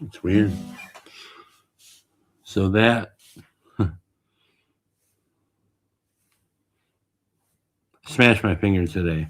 It's weird. So that smashed my finger today.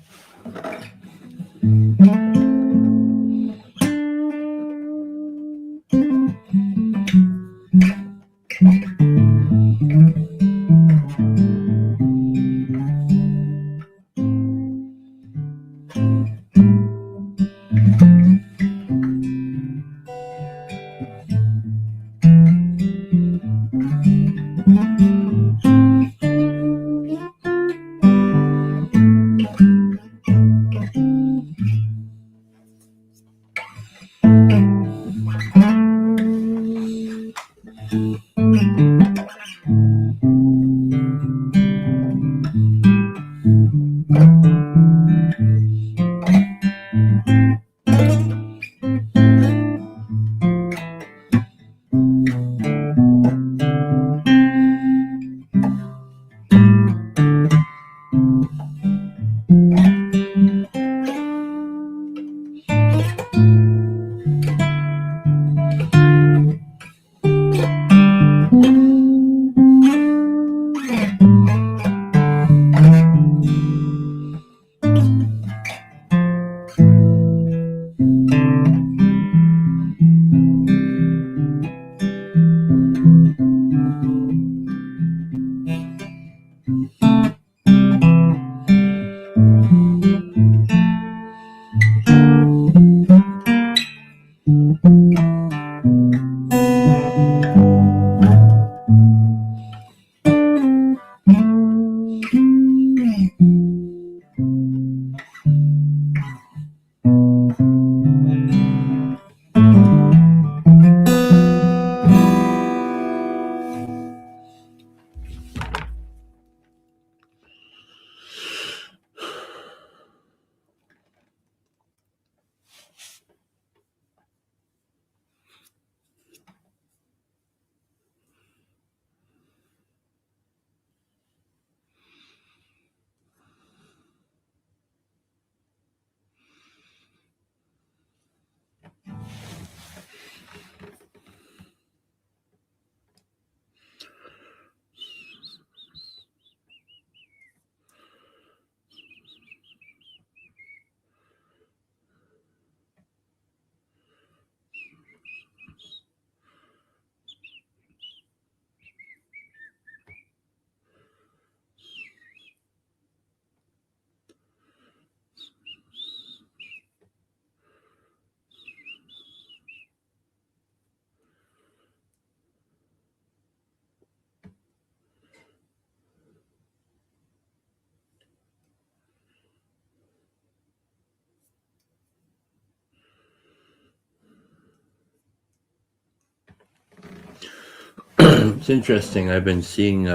It's interesting. I've been seeing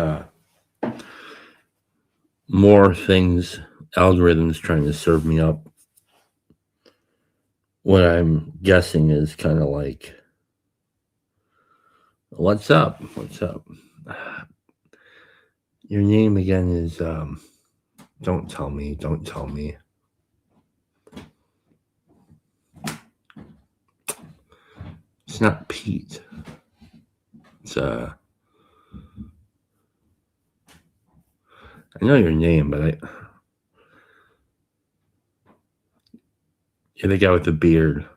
more things, algorithms trying to serve me up. What I'm guessing is kind of like, what's up? What's up? Your name again is, don't tell me. Don't tell me. It's not Pete. It's, I know your name, but you're the guy with the beard.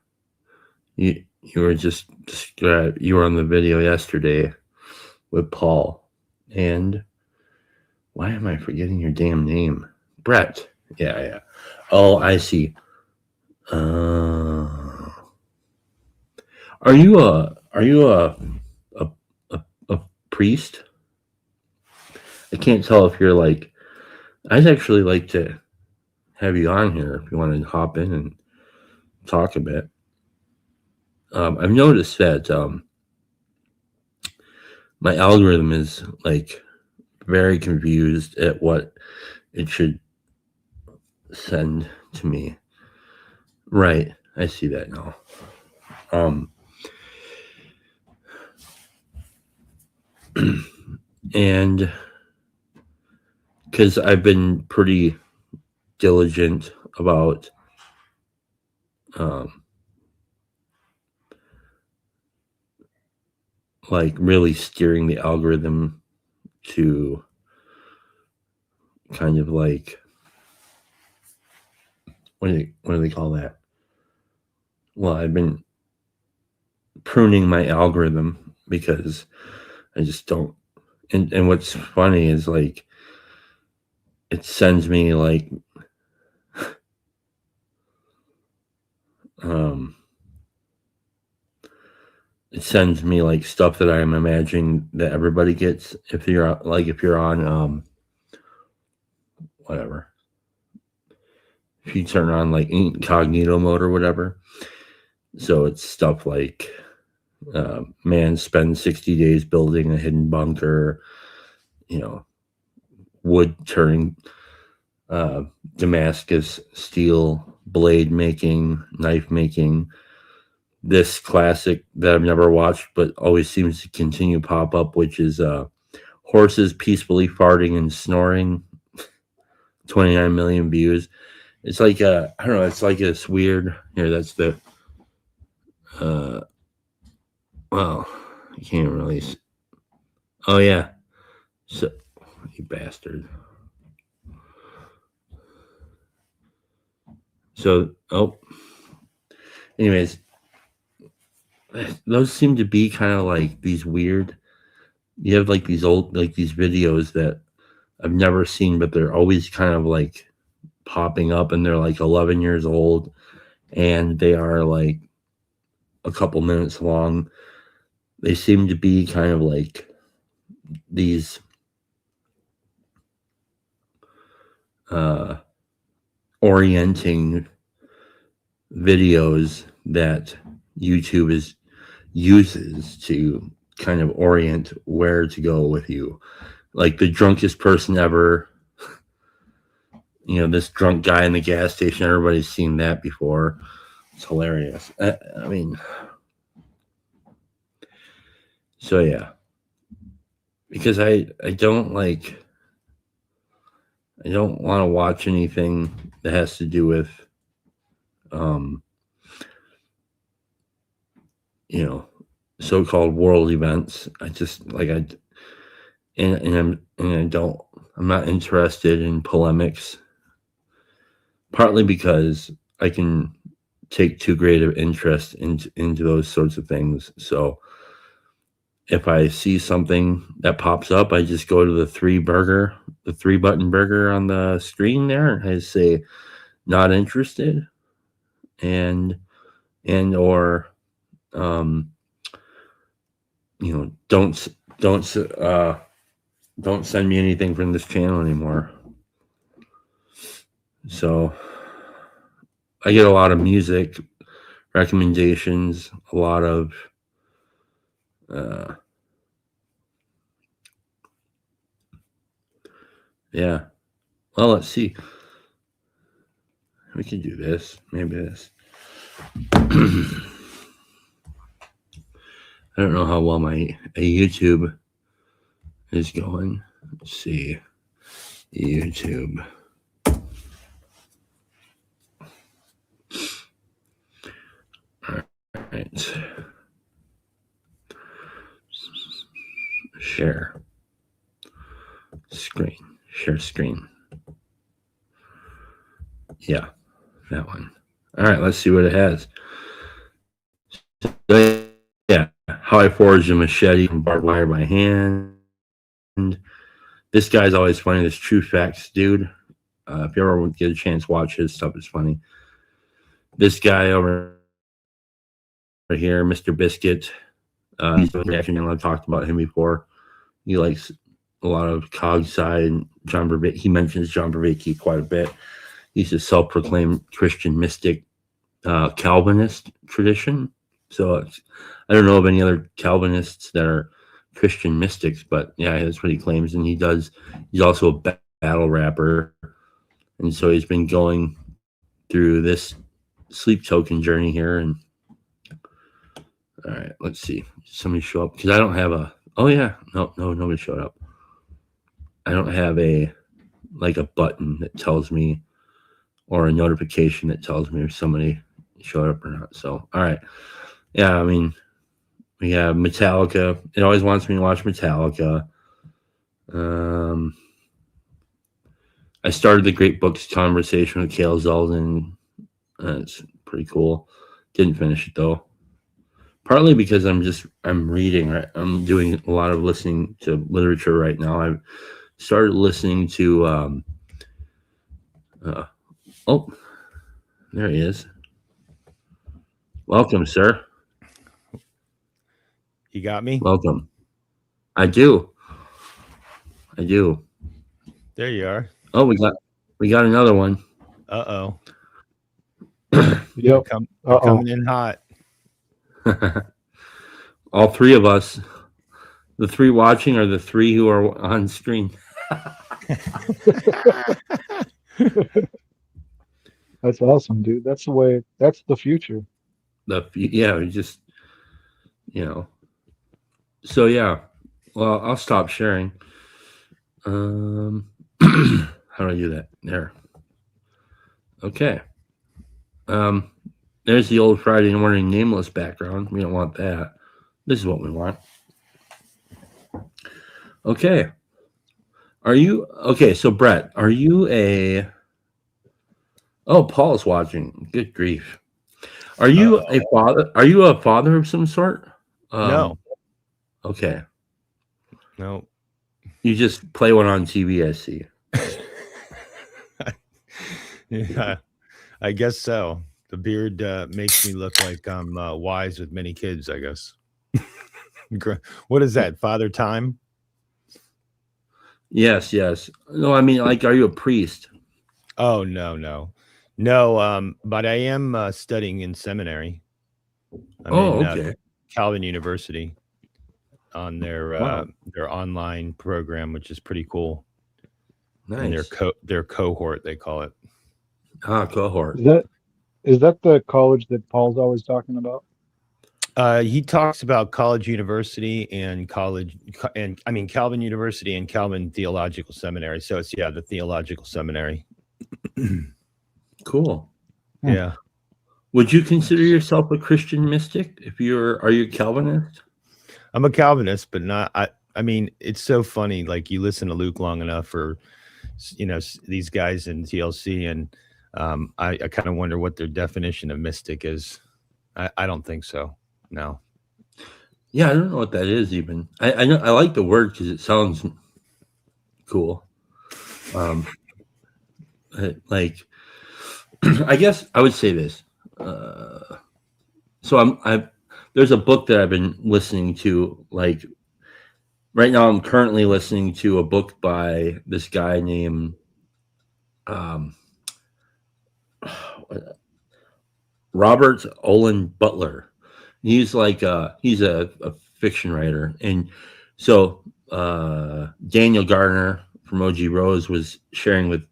You were just described. You were on the video yesterday with Paul, and why am I forgetting your damn name? Brett. Yeah. Oh, I see. Are you a priest? I can't tell if you're like. I'd actually like to have you on here if you want to hop in and talk a bit. I've noticed that my algorithm is like very confused at what it should send to me. Right, I see that now. And because I've been pretty diligent about like really steering the algorithm to kind of like, what do they call that? Well, I've been pruning my algorithm because I just don't. And what's funny is like it sends me like it sends me like stuff that I'm imagining that everybody gets if you're on whatever, if you turn on like incognito mode or whatever. So it's stuff like man spends 60 days building a hidden bunker, wood turning, Damascus steel, blade making, knife making. This classic that I've never watched but always seems to continue pop up, which is horses peacefully farting and snoring. 29 million views. It's like I don't know. It's like this weird. Here, that's the. Well, you can't really. Oh yeah. So, you bastard. So, anyways, those seem to be kind of like these weird. You have like these videos that I've never seen, but they're always kind of like popping up, and they're like 11 years old, and they are like a couple minutes long. They seem to be kind of like these orienting videos that YouTube uses to kind of orient where to go with you. Like the drunkest person ever, this drunk guy in the gas station. Everybody's seen that before. It's hilarious. I mean, so yeah, because I don't want to watch anything that has to do with so-called world events. I just I'm not interested in polemics, partly because I can take too great of interest into those sorts of things. So if I see something that pops up, I just go to the three button burger on the screen there, and I say not interested, and or don't send me anything from this channel anymore. So I get a lot of music recommendations, a lot of yeah. Well, let's see. We can do this. Maybe this. I don't know how well my YouTube is going. Let's see. YouTube. All right. Share screen. Share screen. Yeah, that one. All right, let's see what it has. So, yeah, how I forged a machete from barbed wire by hand. This guy's always funny. This True Facts dude. If you ever get a chance, watch his stuff. It's funny. This guy over here, Mr. Biscuit. He's a reaction channel. I've talked about him before. He likes a lot of Cogside and John Vervaeke. He mentions John Vervaeke quite a bit. He's a self-proclaimed Christian mystic, Calvinist tradition. So I don't know of any other Calvinists that are Christian mystics, but yeah, that's what he claims. And he's also a battle rapper. And so he's been going through this sleep token journey here. And all right, let's see. Somebody show up because I don't have oh yeah, no, nobody showed up. I don't have a button that tells me, or a notification that tells me if somebody showed up or not. So, all right. Yeah, I mean, We have Metallica. It always wants me to watch Metallica. Um, I started the Great Books conversation with Cale Zeldin. It's pretty cool. Didn't finish it though. Partly because I'm reading. Right? I'm doing a lot of listening to literature right now. I've started listening to. Oh, there he is. Welcome, sir. You got me? Welcome. I do. I do. There you are. Oh, we got another one. Uh-oh. Yep. You're coming in hot. All three of us. The three watching are the three who are on screen. That's awesome, dude. That's the way. That's the future. We just, So yeah. Well, I'll stop sharing. How do I do that? There. Okay. There's the old Friday morning nameless background. We don't want that. This is what we want. Okay. So Brett, are you a... Oh, Paul's watching. Good grief. Are you a father? Are you a father of some sort? No. Okay. No. You just play one on TV, I see. Yeah, I guess so. The beard makes me look like I'm wise with many kids, I guess. What is that? Father time? Yes. No, I mean, like, are you a priest? Oh, no. But I am studying in seminary. I'm in Okay. Calvin University on Wow. their online program, which is pretty cool. Nice. And their cohort, they call it. Cohort. Is that the college that Paul's always talking about? He talks about college university and Calvin University and Calvin Theological Seminary. So it's the theological seminary. Cool. Yeah. Would you consider yourself a Christian mystic? Are you Calvinist? I'm a Calvinist, but not. I mean, it's so funny. Like, you listen to Luke long enough, or these guys in TLC, and I kind of wonder what their definition of mystic is. I don't think so. No. Yeah, I don't know what that is even. I know I like the word because it sounds cool. Like, I guess I would say this. So there's a book that I've been listening to. Like, right now, I'm currently listening to a book by this guy named Robert Olin Butler. He's like he's a fiction writer, and so Daniel Gardner from OG Rose was sharing with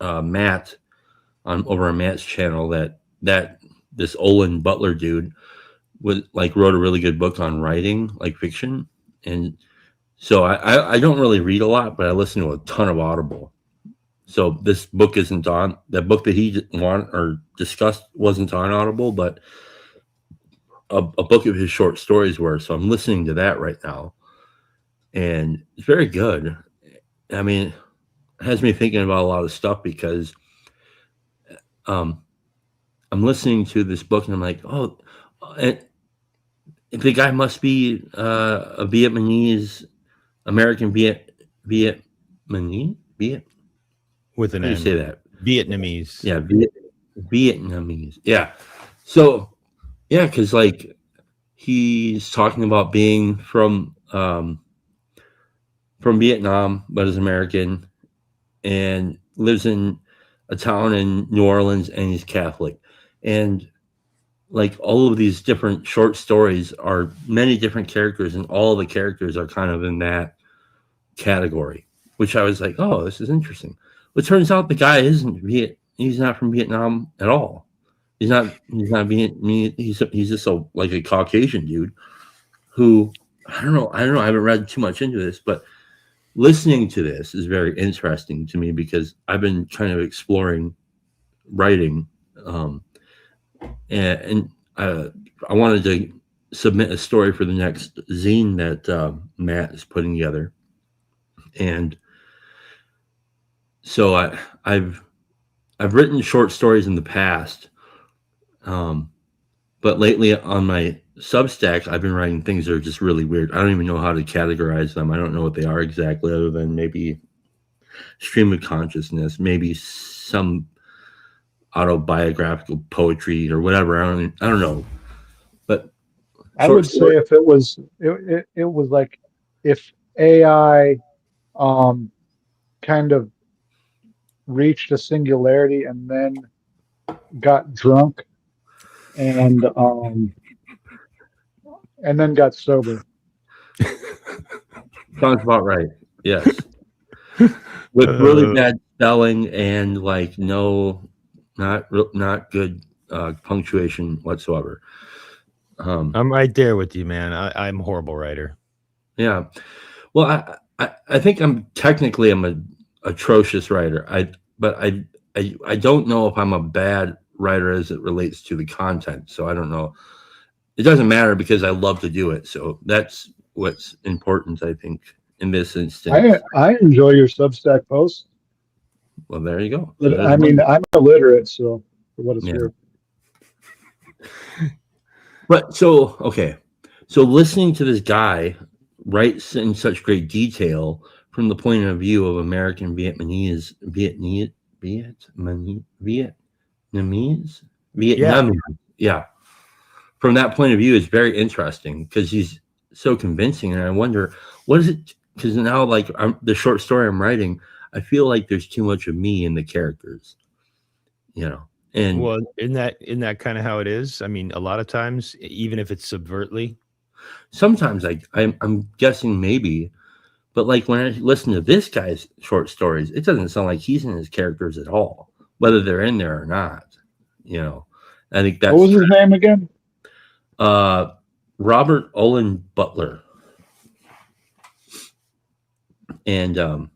Matt over on Matt's channel that this Olin Butler dude wrote a really good book on writing, like fiction, and so I don't really read a lot, but I listen to a ton of Audible. So this book isn't on that book that he discussed wasn't on Audible, but a book of his short stories were. So I'm listening to that right now, and it's very good. I mean, it has me thinking about a lot of stuff because I'm listening to this book and I'm like, oh, the guy must be a Vietnamese American Vietnamese With an How do you N. say that? Vietnamese. Yeah, Vietnamese. Yeah. So yeah, because like he's talking about being from Vietnam, but is American, and lives in a town in New Orleans, and he's Catholic, and like all of these different short stories are many different characters, and all the characters are kind of in that category, which I was like, oh, this is interesting. But it turns out the guy he's not from Vietnam at all. He's not Vietnamese. He's just like a Caucasian dude who I don't know. I haven't read too much into this, but listening to this is very interesting to me because I've been kind of exploring writing, and I wanted to submit a story for the next zine that Matt is putting together, and so I've written short stories in the past, but lately on my Substack, I've been writing things that are just really weird. I don't even know how to categorize them. I don't know what they are exactly, other than maybe stream of consciousness, maybe some autobiographical poetry or whatever. I don't know. But I would say if it was like if AI kind of reached a singularity and then got drunk and then got sober. sounds about right. Yes. With really bad spelling and like not good punctuation whatsoever. I'm right there with you, man. I'm a horrible writer. Yeah. Well, I think I'm an atrocious writer. But I don't know if I'm a bad writer as it relates to the content. So I don't know. It doesn't matter because I love to do it. So that's what's important, I think, in this instance. I enjoy your Substack posts. Well, there you go. But I mean, I'm illiterate, so for what it's worth. But okay. So listening to this guy writes in such great detail from the point of view of American Vietnamese. Yeah. From that point of view, it's very interesting because he's so convincing. And I wonder, what is it? Because now, like the short story I'm writing, I feel like there's too much of me in the characters, And well, isn't that kind of how it is? I mean, a lot of times, even if it's subvertly. Sometimes I'm guessing maybe, but like when I listen to this guy's short stories, it doesn't sound like he's in his characters at all, whether they're in there or not. I think that's. What was his name again? Robert Olin Butler. And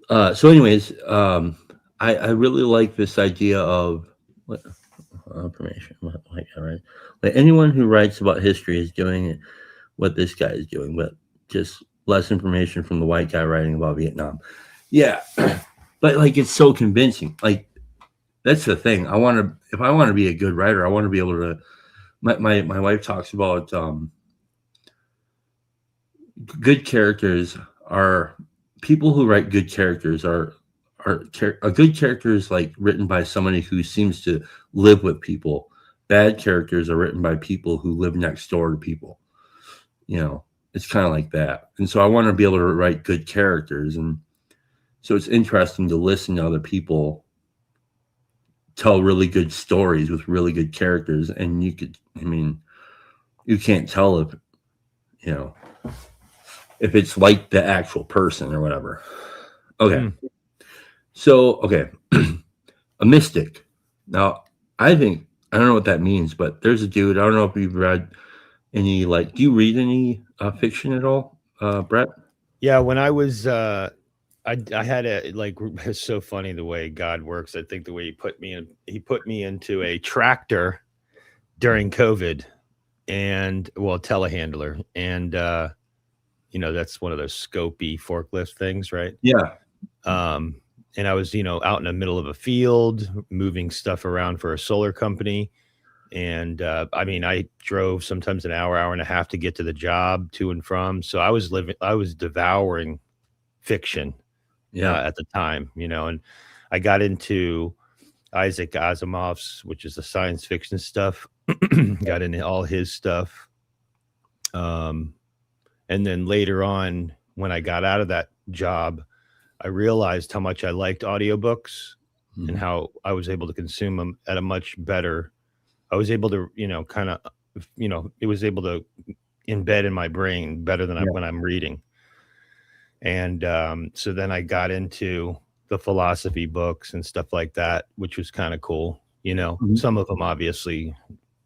so anyways, I really like this idea of what information. Right? Like anyone who writes about history is doing what this guy is doing, but just less information from the white guy writing about Vietnam. Yeah, but like it's so convincing. Like that's the thing. If I want to be a good writer, I want to be able to. My wife talks about good characters are people who write good characters are a good character is like written by somebody who seems to live with people. Bad characters are written by people who live next door to people. It's kind of like that. And so I want to be able to write good characters. And so it's interesting to listen to other people tell really good stories with really good characters. And you can't tell if it's like the actual person or whatever. Okay. So, a mystic. Now, I don't know what that means, but there's a dude. I don't know if you've read any, do you read any fiction at all, Brett? Yeah. When I was, I had it's so funny the way God works. I think the way he put me into a tractor during COVID and telehandler. And, that's one of those scopy forklift things, right? Yeah. And I was, out in the middle of a field, moving stuff around for a solar company. And I drove sometimes an hour and a half to get to the job to and from. So I was devouring fiction at the time, and I got into Isaac Asimov's, which is the science fiction stuff, got into all his stuff. And then later on, when I got out of that job, I realized how much I liked audiobooks and how I was able to consume them at a much better. I was able to, it was able to embed in my brain better than when I'm reading. And so then I got into the philosophy books and stuff like that, which was kind of cool. Some of them obviously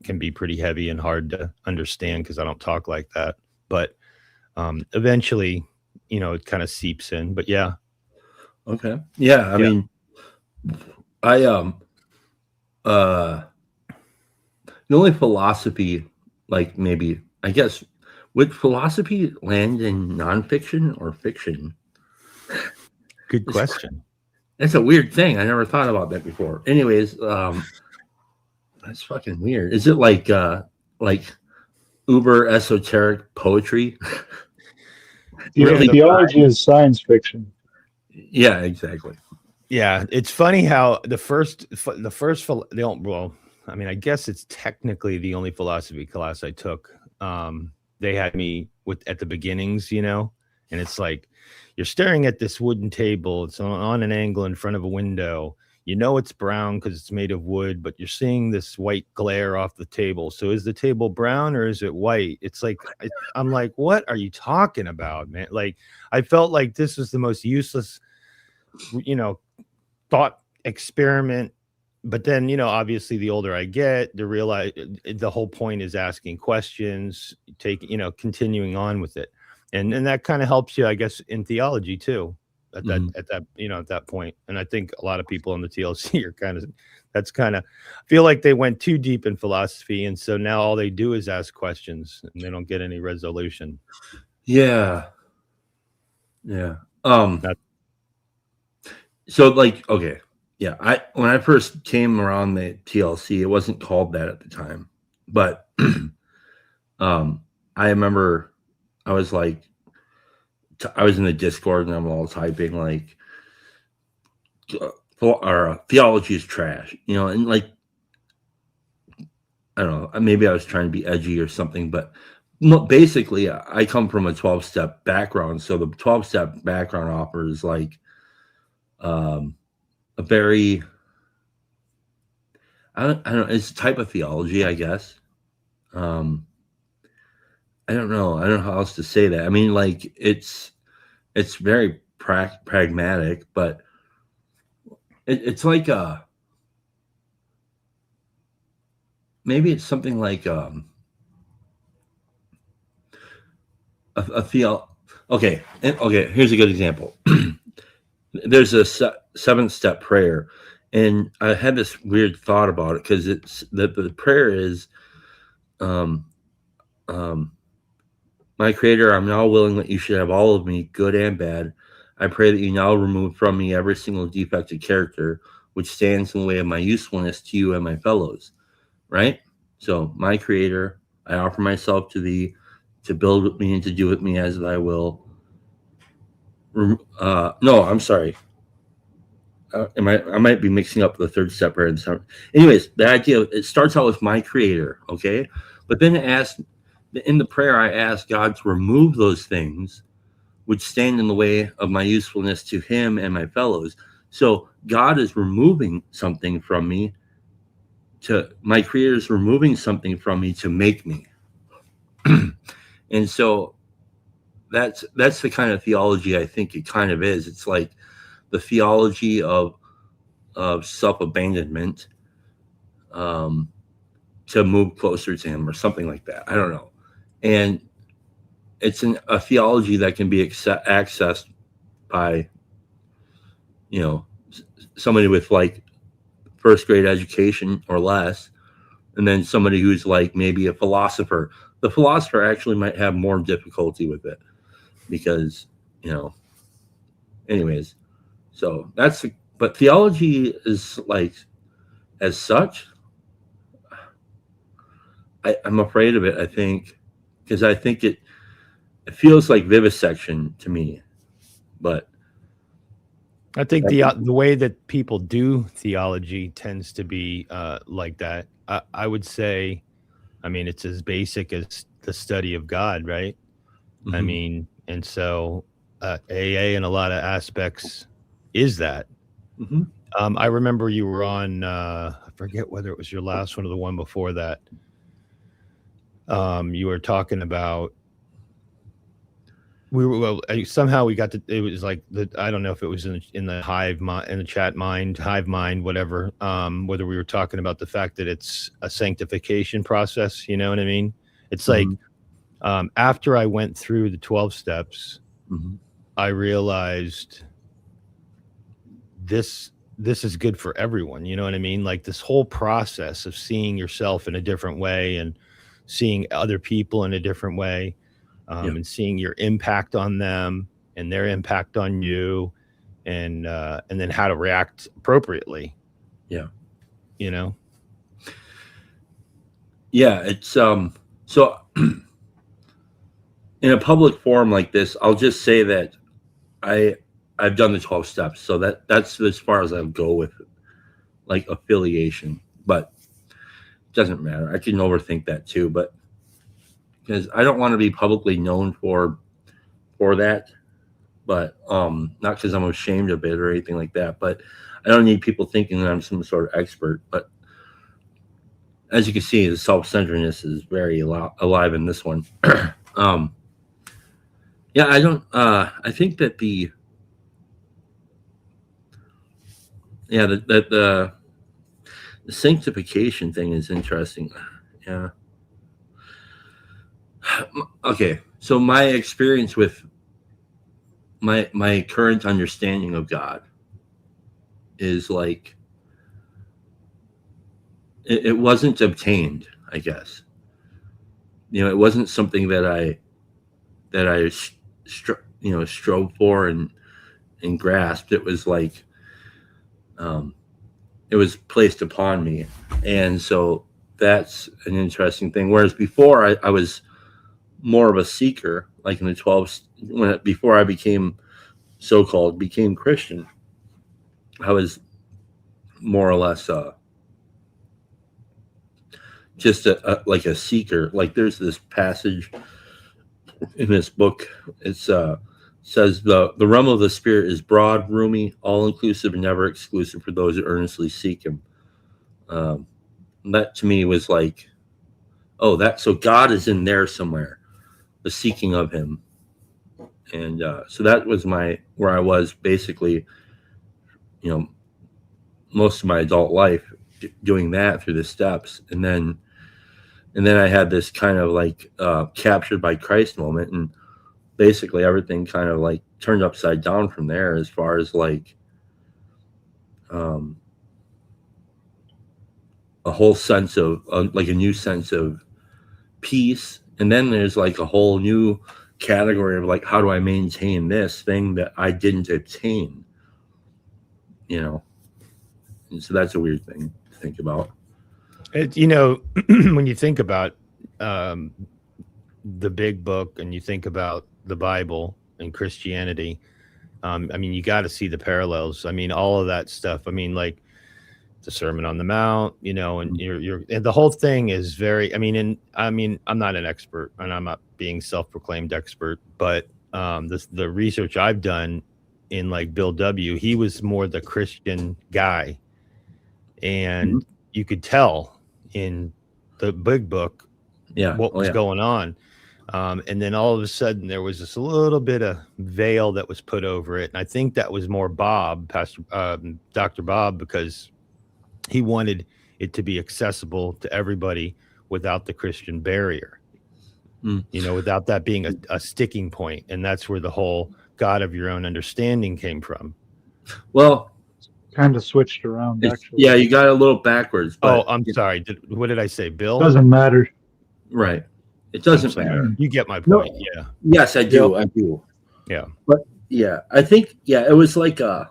can be pretty heavy and hard to understand because I don't talk like that. But eventually, it kind of seeps in. But yeah. Okay. Yeah. I mean, the only philosophy, like maybe I guess, would philosophy land in nonfiction or fiction? Good question. That's a weird thing. I never thought about that before. Anyways, that's fucking weird. Is it like uber esoteric poetry? Really? Theology is science fiction. Yeah, exactly. Yeah, it's funny how well, I mean, I guess it's technically the only philosophy class I took. They had me at the beginnings, and it's like you're staring at this wooden table. It's on an angle in front of a window. It's brown because it's made of wood, but you're seeing this white glare off the table. So is the table brown or is it white? It's like I'm like, what are you talking about, man? Like I felt like this was the most useless, thought experiment. But then, obviously the older I get, to realize the whole point is asking questions, continuing on with it. And that kind of helps you, I guess, in theology too, at that point. And I think a lot of people in the TLC are feel like they went too deep in philosophy. And so now all they do is ask questions and they don't get any resolution. Yeah. Yeah. So like, okay. Yeah. When I first came around the TLC, it wasn't called that at the time, but I remember I was like, I was in the Discord and I'm all typing like, theology is trash, and like, I don't know, maybe I was trying to be edgy or something, but basically I come from a 12-step background. So the 12-step background offers like a very, I don't know, it's a type of theology, I guess. I don't know how else to say that. I mean, like it's very pragmatic, but it's like maybe it's something like a okay, here's a good example. There's a 7-step prayer, and I had this weird thought about it because it's the prayer is my Creator, I'm now willing that you should have all of me, good and bad. I pray that you now remove from me every single defective character which stands in the way of my usefulness to you and my fellows. Right? So, my Creator, I offer myself to thee to build with me and to do with me as thy will. No, I'm sorry. I might be mixing up the 3rd step prayer. Anyways, the idea, it starts out with my Creator, okay? But then in the prayer, I ask God to remove those things which stand in the way of my usefulness to him and my fellows. So God is removing something from me, my Creator is removing something from me to make me. And so that's the kind of theology I think it kind of is. It's like the theology of self-abandonment to move closer to him or something like that. I don't know. And it's a theology that can be accessed by, somebody with like 1st grade education or less, and then somebody who's like maybe a philosopher. The philosopher actually might have more difficulty with it because, anyways. So but theology is like, as such, I'm afraid of it, I think, because I think it feels like vivisection to me. But I think the way that people do theology tends to be like that. I would say, I mean, it's as basic as the study of God, right? Mm-hmm. I mean, and so AA in a lot of aspects is that. Mm-hmm. I remember you were on, I forget whether it was your last one or the one before that. You were talking about, somehow we got to, it was like I don't know if it was in the hive mind, in the chat mind, hive mind, whatever, whether we were talking about the fact that it's a sanctification process, you know what I mean? It's mm-hmm. like, after I went through the 12 steps, mm-hmm. I realized this is good for everyone. You know what I mean? Like this whole process of seeing yourself in a different way and seeing other people in a different way, Yeah. and seeing your impact on them and their impact on you, and then how to react appropriately. Yeah. You know? Yeah, it's so in a public forum like this, I'll just say that I've done the 12 steps, so that's as far as I'll go with like affiliation, but it doesn't matter. I can overthink that too, but because I don't want to be publicly known for that, but not because I'm ashamed of it or anything like that, but I don't need people thinking that I'm some sort of expert. But as you can see, the self-centeredness is very alive in this one. Yeah, I don't. I think that the sanctification thing is interesting. Yeah. Okay, so my experience with my current understanding of God is like it wasn't obtained, I guess. It wasn't something that I strove for and grasped. It was like it was placed upon me, and so that's an interesting thing. Whereas before, I was more of a seeker, like in the 12 before I became became Christian. I was more or less just like a seeker. Like there's this passage in this book. It's says the realm of the spirit is broad, roomy, all inclusive, and never exclusive for those who earnestly seek him. That to me was like, oh, so God is in there somewhere, the seeking of him. And so that was where I was basically, most of my adult life doing that through the steps. And then I had this kind of like captured by Christ moment, and basically everything kind of like turned upside down from there, as far as like a whole sense of like a new sense of peace. And then there's like a whole new category of like, how do I maintain this thing that I didn't obtain? And so that's a weird thing to think about. When you think about the big book and you think about the Bible and Christianity, you got to see the parallels. All of that stuff. Like the Sermon on the Mount, and the whole thing is very. I'm not an expert, and I'm not being self-proclaimed expert, but the research I've done in like Bill W., he was more the Christian guy, and you could tell in the big book what was going on. And then all of a sudden there was this little bit of veil that was put over it. And I think that was more Dr. Bob, because he wanted it to be accessible to everybody without the Christian barrier, without that being a sticking point. And that's where the whole God of your own understanding came from. Well, kind of switched around, actually. Yeah, you got a little backwards. But I'm sorry. What did I say, Bill? Doesn't matter. Right. It doesn't matter. You get my point. No. Yeah. Yes, I do. I do. Yeah. But yeah, I think it was like I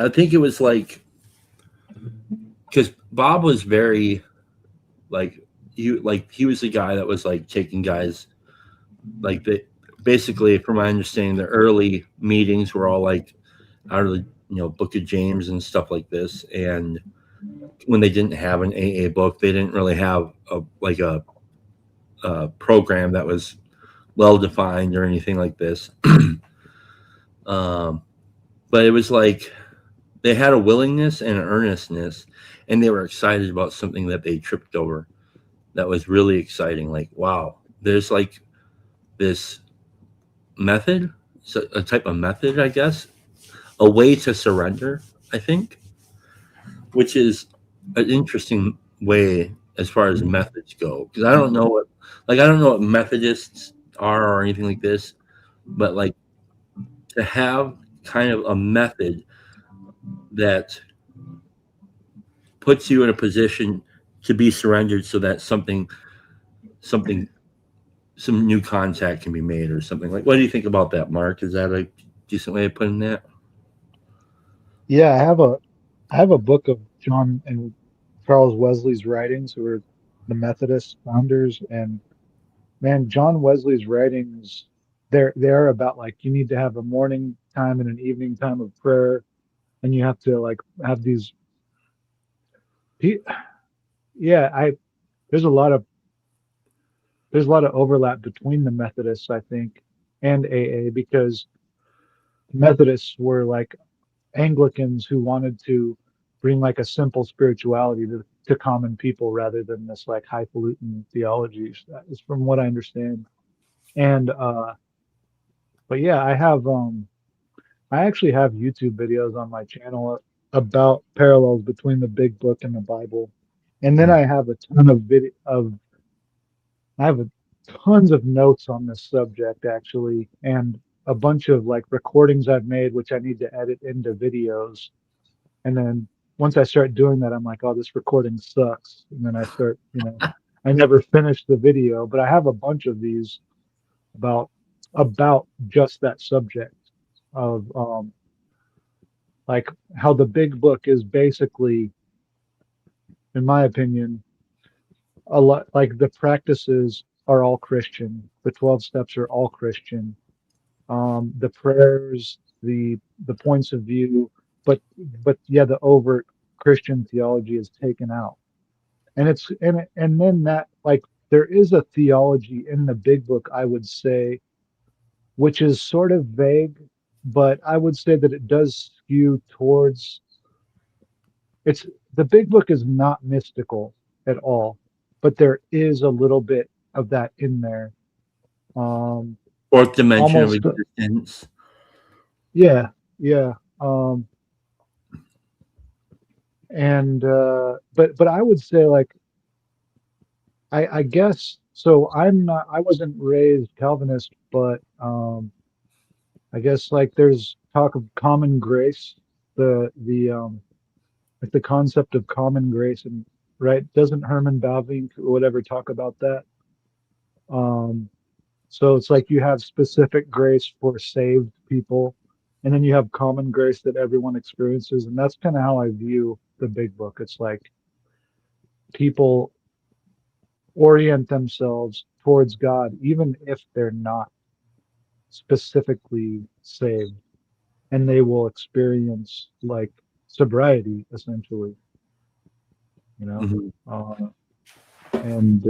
think it was like, because Bob was very he was the guy that was like taking guys like basically, from my understanding, the early meetings were all like out of the Book of James and stuff like this. And when they didn't have an AA book, they didn't really have a program that was well defined or anything like this. But it was like they had a willingness and an earnestness, and they were excited about something that they tripped over. That was really exciting. Like, wow, there's like this method, so a type of method, I guess, a way to surrender, I think, which is an interesting way as far as methods go. Because I don't know what Methodists are or anything like this, but like to have kind of a method that puts you in a position to be surrendered so that some new contact can be made or something. Like, what do you think about that, Mark? Is that a decent way of putting that? Yeah, I have a book of John and Charles Wesley's writings, who were the Methodist founders, and man, John Wesley's writings, they're about like you need to have a morning time and an evening time of prayer, and you have to like have these. Yeah, I there's a lot of there's a lot of overlap between the Methodists, I think, and AA, because Methodists were like Anglicans who wanted to bring like a simple spirituality to common people rather than this like highfalutin theology. That is from what I understand. And but yeah, I actually have YouTube videos on my channel about parallels between the Big Book and the Bible. And then I have a ton of I have tons of notes on this subject actually, and a bunch of like recordings I've made which I need to edit into videos. And then once I start doing that, I'm like, oh, this recording sucks. And then I start, I never finish the video, but I have a bunch of these about just that subject of like how the Big Book is basically, in my opinion, a lot like the practices are all Christian. The 12 steps are all Christian. The prayers, the points of view, but yeah, the overt Christian theology is taken out. And and then that like there is a theology in the Big Book, I would say, which is sort of vague, but I would say that it does skew towards it's the Big Book is not mystical at all, but there is a little bit of that in there. Fourth dimension of Almost, existence. yeah, yeah. And but I would say like I guess so. I wasn't raised Calvinist, but I guess like there's talk of common grace, the like the concept of common grace, and right, doesn't Herman Bavinck or whatever talk about that? So it's like you have specific grace for saved people, and then you have common grace that everyone experiences, and that's kind of how I view the Big Book. It's like people orient themselves towards God, even if they're not specifically saved, and they will experience like sobriety essentially, you know. Mm-hmm. And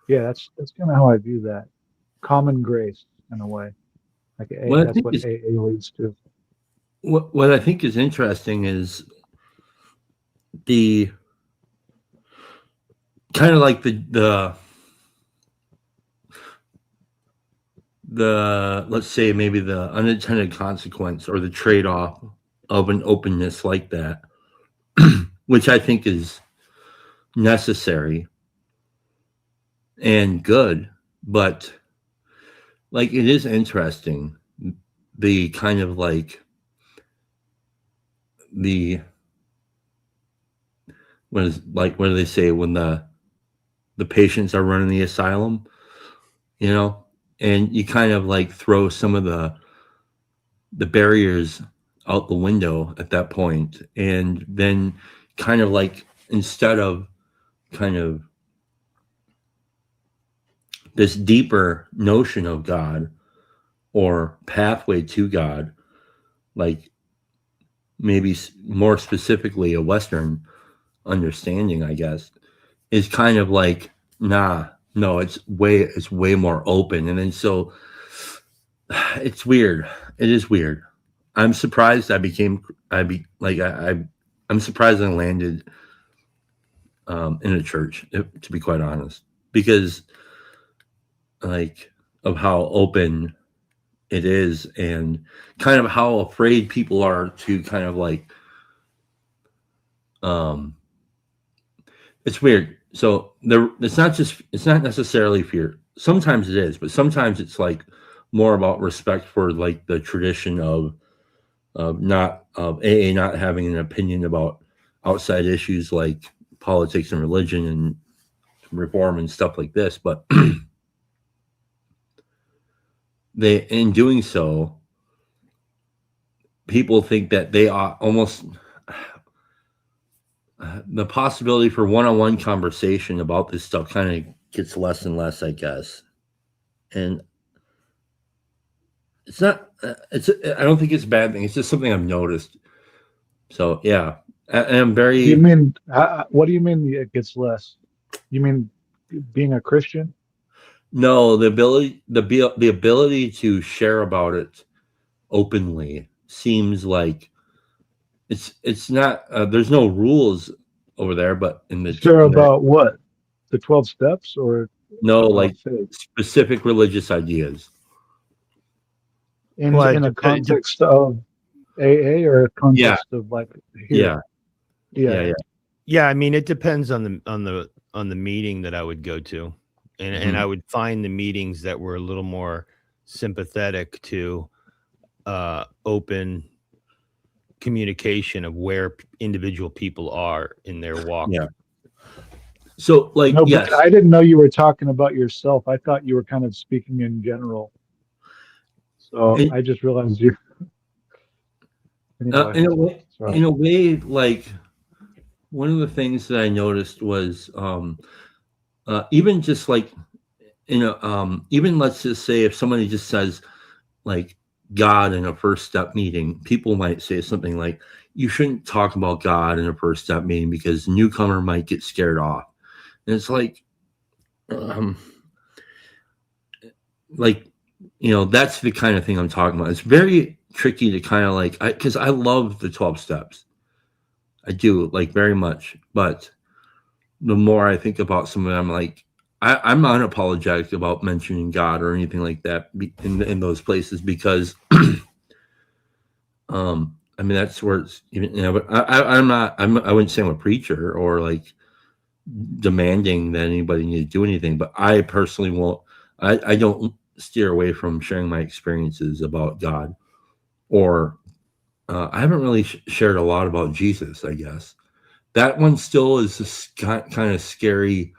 yeah, that's kind of how I view that common grace in a way. Like that's what AA leads to. What I think is interesting is the kind of like the let's say maybe the unintended consequence or the trade-off of an openness like that, which I think is necessary and good, but like it is interesting the kind of like what do they say when the patients are running the asylum, and you kind of like throw some of the barriers out the window at that point, and then kind of like instead of kind of this deeper notion of God or pathway to God, like maybe more specifically a Western understanding, I guess, is kind of like, no, it's way more open. And then so it's weird. It is weird. I'm surprised I'm surprised I landed in a church, to be quite honest, because like of how open it is and kind of how afraid people are to kind of like it's weird. So it's not necessarily fear. Sometimes it is, but sometimes it's like more about respect for like the tradition of AA not having an opinion about outside issues like politics and religion and reform and stuff like this, but they, in doing so, people think that they are almost the possibility for one-on-one conversation about this stuff kind of gets less and less, I guess. And it's not, I don't think it's a bad thing. It's just something I've noticed. So yeah, and I'm very. You mean what do you mean it gets less? You mean being a Christian? No, the ability to share about it openly seems like it's not. There's no rules over there, but Sure about what? The 12 steps or no, about like faith? specific religious ideas. In Well, in a context of AA or a context of like here? Yeah. Yeah, I mean, it depends on the meeting that I would go to, and I would find the meetings that were a little more sympathetic to open communication of where individual people are in their walk. Yeah. So, like, No, yes, but I didn't know you were talking about yourself. I thought you were kind of speaking in general. So I just realized you. Anyway, in a way, like one of the things that I noticed was even just like even let's just say if somebody just says like God in a first step meeting, people might say something like, you shouldn't talk about God in a first step meeting because the newcomer might get scared off. And it's like that's the kind of thing I'm talking about. It's very tricky to kind of like, because I love the 12 steps. I do, like, very much. But the more I think about some of them, like, I'm unapologetic about mentioning God or anything like that in those places because, I mean, that's where it's even, but I wouldn't say I'm a preacher or like demanding that anybody need to do anything, but I personally won't, I don't steer away from sharing my experiences about God, or I haven't really shared a lot about Jesus, I guess. That one still is this kind of scary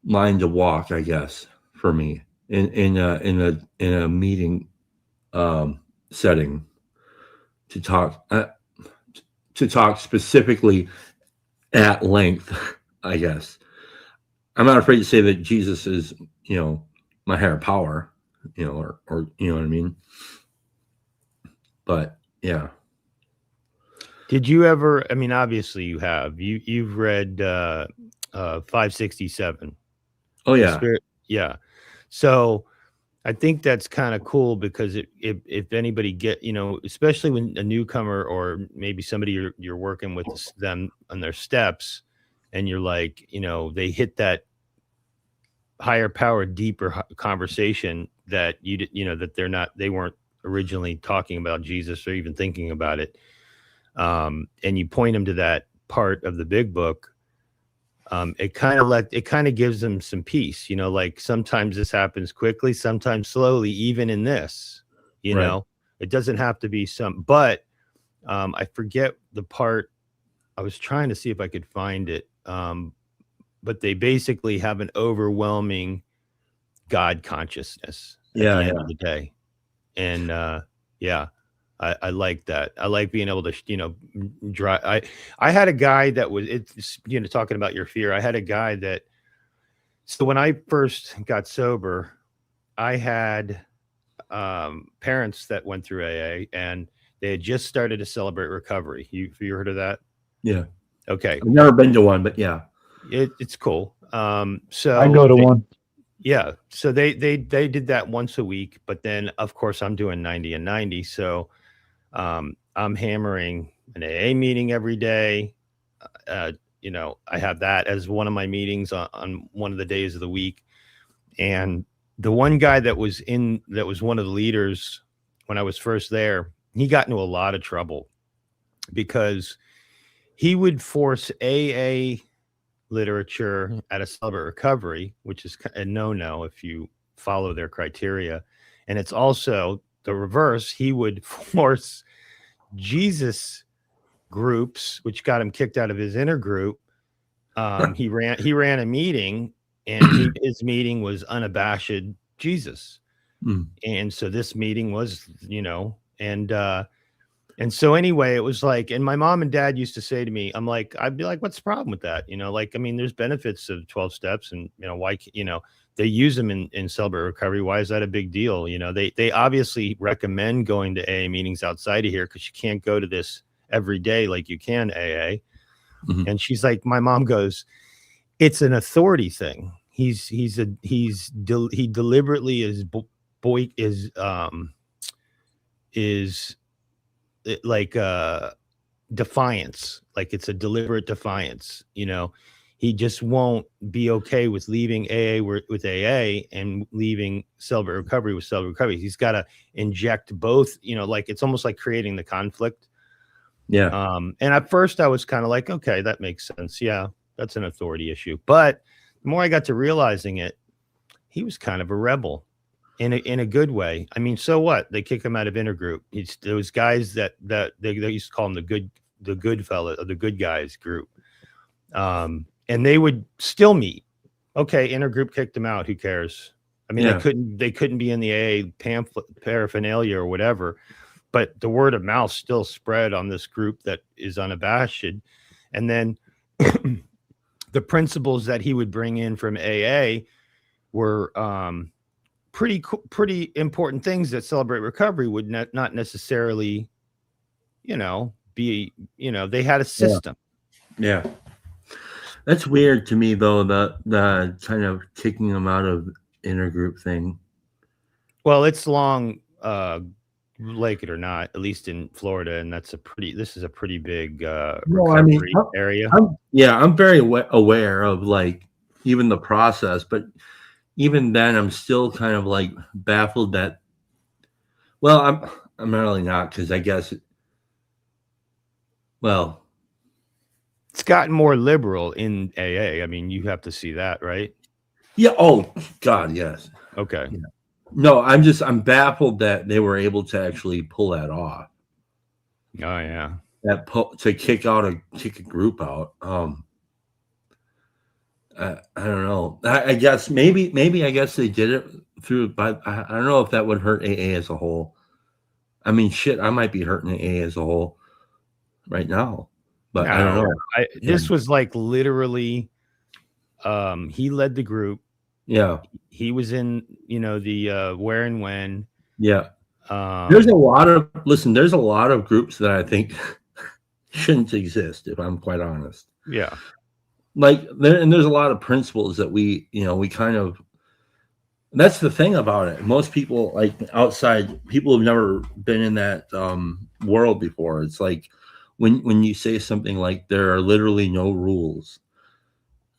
line to walk, I guess, for me in a meeting setting to talk specifically at length, I guess. I'm not afraid to say that Jesus is, my higher power, or you know what I mean? But yeah. Did you ever, I mean, obviously you have, you've read 567. Oh yeah. Yeah. So I think that's kind of cool because if anybody especially when a newcomer or maybe somebody you're working with them on their steps, and you're like, they hit that higher power, deeper conversation that that they weren't originally talking about Jesus or even thinking about it. And you point them to that part of the big book. It kind of gives them some peace, like sometimes this happens quickly, sometimes slowly, even in this, Right. It doesn't have to be but I forget the part. I was trying to see if I could find it. But they basically have an overwhelming God consciousness at the end of the day. And I like that. I like being able to, drive. I had a guy that was, it's, talking about your fear. I had a guy so when I first got sober, I had parents that went through AA and they had just started to celebrate recovery. You heard of that? Yeah. Okay. I've never been to one, but yeah. It's cool. So I go to one. Yeah. So they did that once a week, but then of course I'm doing 90 and 90. So I'm hammering an AA meeting every day. I have that as one of my meetings on one of the days of the week. And the one guy that was one of the leaders when I was first there, he got into a lot of trouble because he would force AA literature at a celebrate recovery, which is a no-no if you follow their criteria. And it's also the reverse. He would force Jesus groups, which got him kicked out of his inner group. He ran a meeting, and his meeting was unabashed Jesus. Mm. And so this meeting was, and so anyway, it was like, and my mom and dad used to say to me, I'd be like, what's the problem with that? I mean, there's benefits of 12 steps, and why, they use them in celebrate recovery. Why is that a big deal? They obviously recommend going to AA meetings outside of here, because you can't go to this every day like you can AA. Mhm. And she's like, my mom goes, it's an authority thing. He deliberately is defiance. Like, it's a deliberate defiance. He just won't be okay with leaving AA with AA and leaving celebrate recovery with celebrate recovery. He's got to inject both. It's almost like creating the conflict. Yeah. And at first I was kind of like, okay, that makes sense. Yeah, that's an authority issue. But the more I got to realizing it, he was kind of a rebel in a good way. I mean, so what? They kick him out of intergroup. Those guys that they used to call him the good fella, or the good guys group. And they would still meet. Okay, intergroup kicked him out. Who cares? I mean, Yeah. they couldn't be in the AA pamphlet paraphernalia or whatever. But the word of mouth still spread on this group that is unabashed. And then the principles that he would bring in from AA were pretty important things that celebrate recovery would not necessarily, be, they had a system. Yeah. That's weird to me, though, the kind of kicking them out of intergroup thing. Well, it's long, like it or not, at least in Florida, and this is a pretty big recovery area. I'm very aware of even the process, but even then I'm still kind of baffled that, well, I'm really not, because I guess it's gotten more liberal in AA. I mean, you have to see that, right? Yeah. Oh God, yes. Okay. Yeah. No, I'm baffled that they were able to actually pull that off. Oh yeah. To kick a group out. I don't know. I guess maybe they did it through, but I don't know if that would hurt AA as a whole. I mean, shit, I might be hurting AA as a whole right now, but I don't know. This was literally, he led the group. Yeah. He was in, the where and when. Yeah. There's a lot of groups that I think shouldn't exist, if I'm quite honest. Yeah. There's a lot of principles that we kind of, that's the thing about it. Most people, outside people, have never been in that world before. It's like when you say something like there are literally no rules,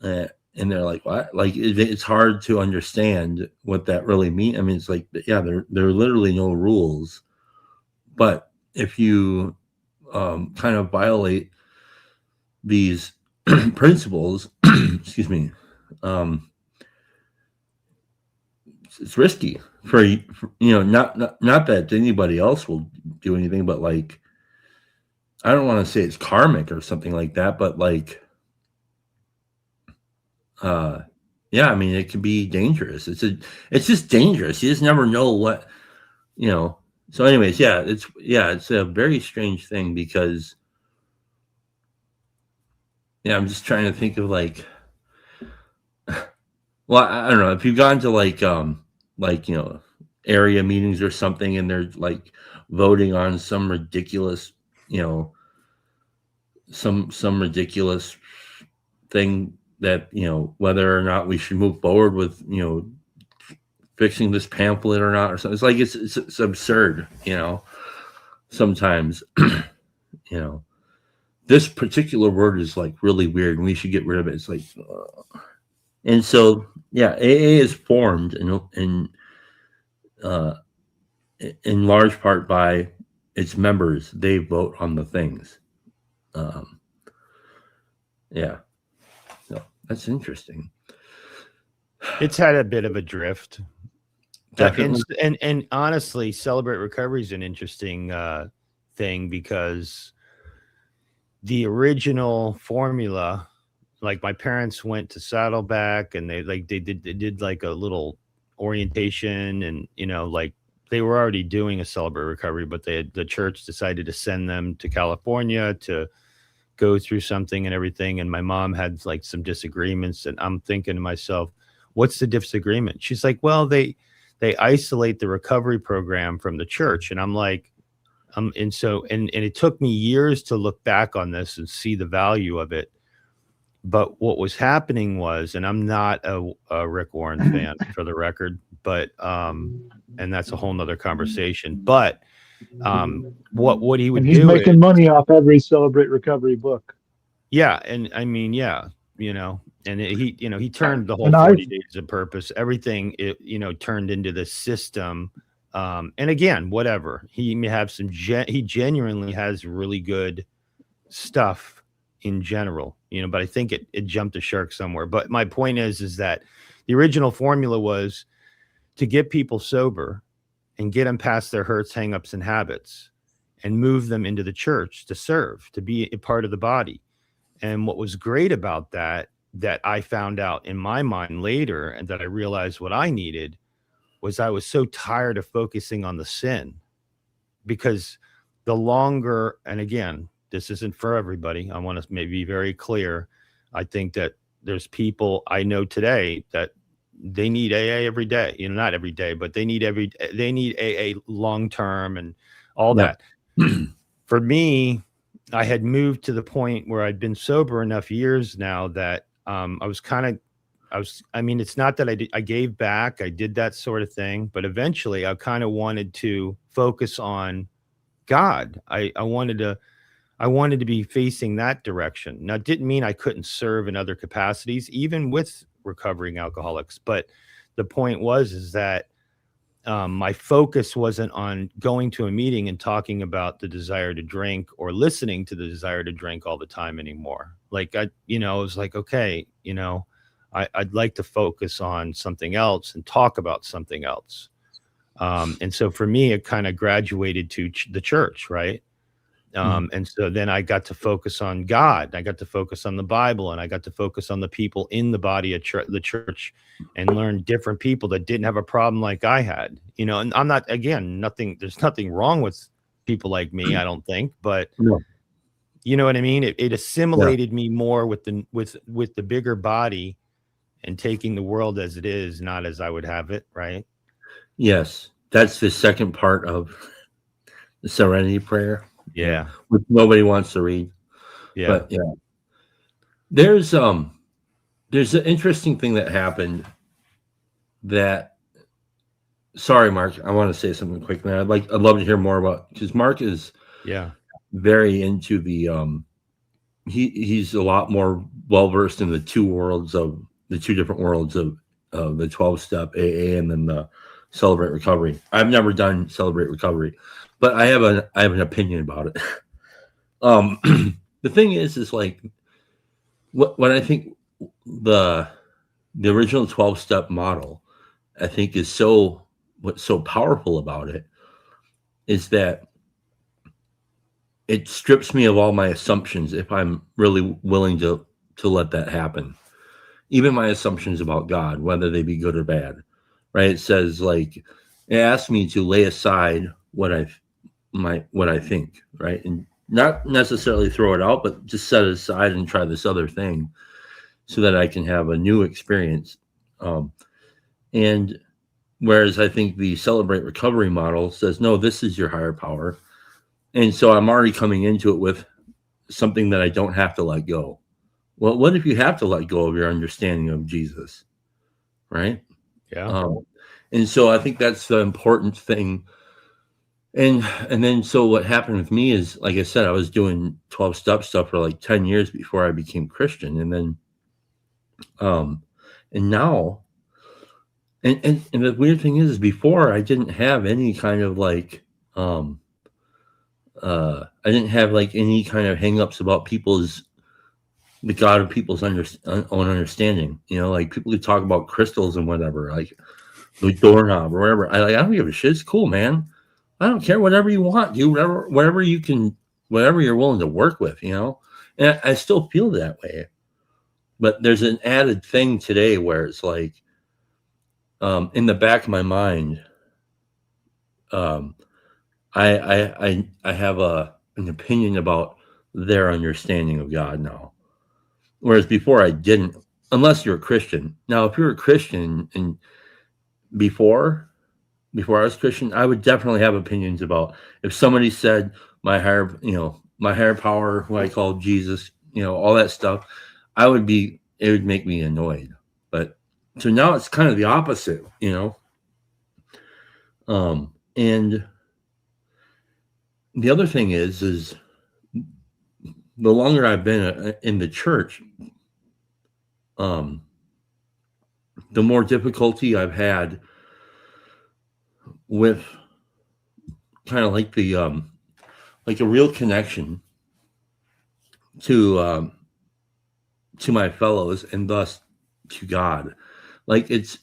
and they're like, what? It's hard to understand what that really means. I mean, it's like, yeah, there are literally no rules, but if you kind of violate these principles, excuse me, it's risky for not that anybody else will do anything, but I don't want to say it's karmic or something like that, but yeah, I mean, it can be dangerous. It's just dangerous. You just never know what, so anyways, it's a very strange thing, because I'm just trying to think of well, I don't know if you've gone to area meetings or something, and they're voting on some ridiculous, some ridiculous thing that, whether or not we should move forward with, fixing this pamphlet or not, or something. It's absurd, sometimes, this particular word is really weird and we should get rid of it. It's and so, yeah, AA is formed in large part by its members. They vote on the things. Yeah. So that's interesting. It's had a bit of a drift. Definitely. And honestly, Celebrate Recovery is an interesting thing because the original formula, like my parents went to Saddleback and they did like a little orientation, and like they were already doing a Celebrate Recovery, but the church decided to send them to California to go through something and everything. And my mom had like some disagreements, and I'm thinking to myself, what's the disagreement? She's like, well, they isolate the recovery program from the church. And I'm like, and so and it took me years to look back on this and see the value of it. But what was happening was, and I'm not a Rick Warren fan for the record, but and that's a whole nother conversation. But what he would And he's do making is, money off every Celebrate Recovery book. yeah, and I mean, yeah, and he turned the whole And 40 I've days of purpose, everything, turned into the system. And again, whatever, he may have he genuinely has really good stuff in general, but I think it jumped the shark somewhere. But my point is that the original formula was to get people sober and get them past their hurts, hangups, and habits, and move them into the church to serve, to be a part of the body. And what was great about that I found out in my mind later, and that I realized what I needed, was I was so tired of focusing on the sin. Because the longer, and again, this isn't for everybody, I want to maybe be very clear. I think that there's people I know today that they need AA every day, not every day, but they need AA long term and all Yeah. that. For me, I had moved to the point where I'd been sober enough years now that I mean, it's not that I gave back, I did that sort of thing, but eventually I kind of wanted to focus on God. I wanted to be facing that direction. Now, it didn't mean I couldn't serve in other capacities, even with recovering alcoholics. But the point is that my focus wasn't on going to a meeting and talking about the desire to drink or listening to the desire to drink all the time anymore. Like I was like, okay, I'd like to focus on something else and talk about something else. And so for me, it kind of graduated to the church, right? And so then I got to focus on God. I got to focus on the Bible, and I got to focus on the people in the body of the church, and learn different people that didn't have a problem like I had. And I'm not, again, there's nothing wrong with people like me, I don't think, but No. you know what I mean? It assimilated me more with the bigger body, and taking the world as it is, not as I would have it, right? Yes, that's the second part of the Serenity Prayer. Yeah. Which nobody wants to read. Yeah. But yeah. There's an interesting thing that happened that, sorry, Mark, I want to say something quick, man. I'd love to hear more about, because Mark is very into the he's a lot more well versed in the two different worlds of the 12-step AA and then the Celebrate Recovery. I've never done Celebrate Recovery, but I have an opinion about it. The thing is like what I think the original 12-step model, I think, is what's so powerful about it is that it strips me of all my assumptions if I'm really willing to let that happen. Even my assumptions about God, whether they be good or bad, right? It says, like, it asks me to lay aside what I think, right? And not necessarily throw it out, but just set it aside and try this other thing so that I can have a new experience. And whereas I think the Celebrate Recovery model says, no, this is your higher power. And so I'm already coming into it with something that I don't have to let go. Well, what if you have to let go of your understanding of Jesus, right? Yeah. And so I think that's the important thing. And then so what happened with me is, like I said, I was doing 12-step stuff for like 10 years before I became Christian. And then and now and the weird thing is before I didn't have any kind of like I didn't have like any kind of hangups about the God of people's own understanding. Like people who talk about crystals and whatever. Like the doorknob or wherever. I don't give a shit. It's cool, man. I don't care. Whatever you want, dude. Whatever you can, whatever you're willing to work with, you know. And I still feel that way. But there's an added thing today where it's like, in the back of my mind, I have an opinion about their understanding of God now, whereas before I didn't. Unless you're a Christian. Now, if you're a Christian and before I was Christian, I would definitely have opinions about if somebody said my higher power, who I call Jesus, all that stuff, it would make me annoyed. But so now it's kind of the opposite, and the other thing is the longer I've been in the church, the more difficulty I've had with kind of like the like a real connection to my fellows and thus to God. Like it's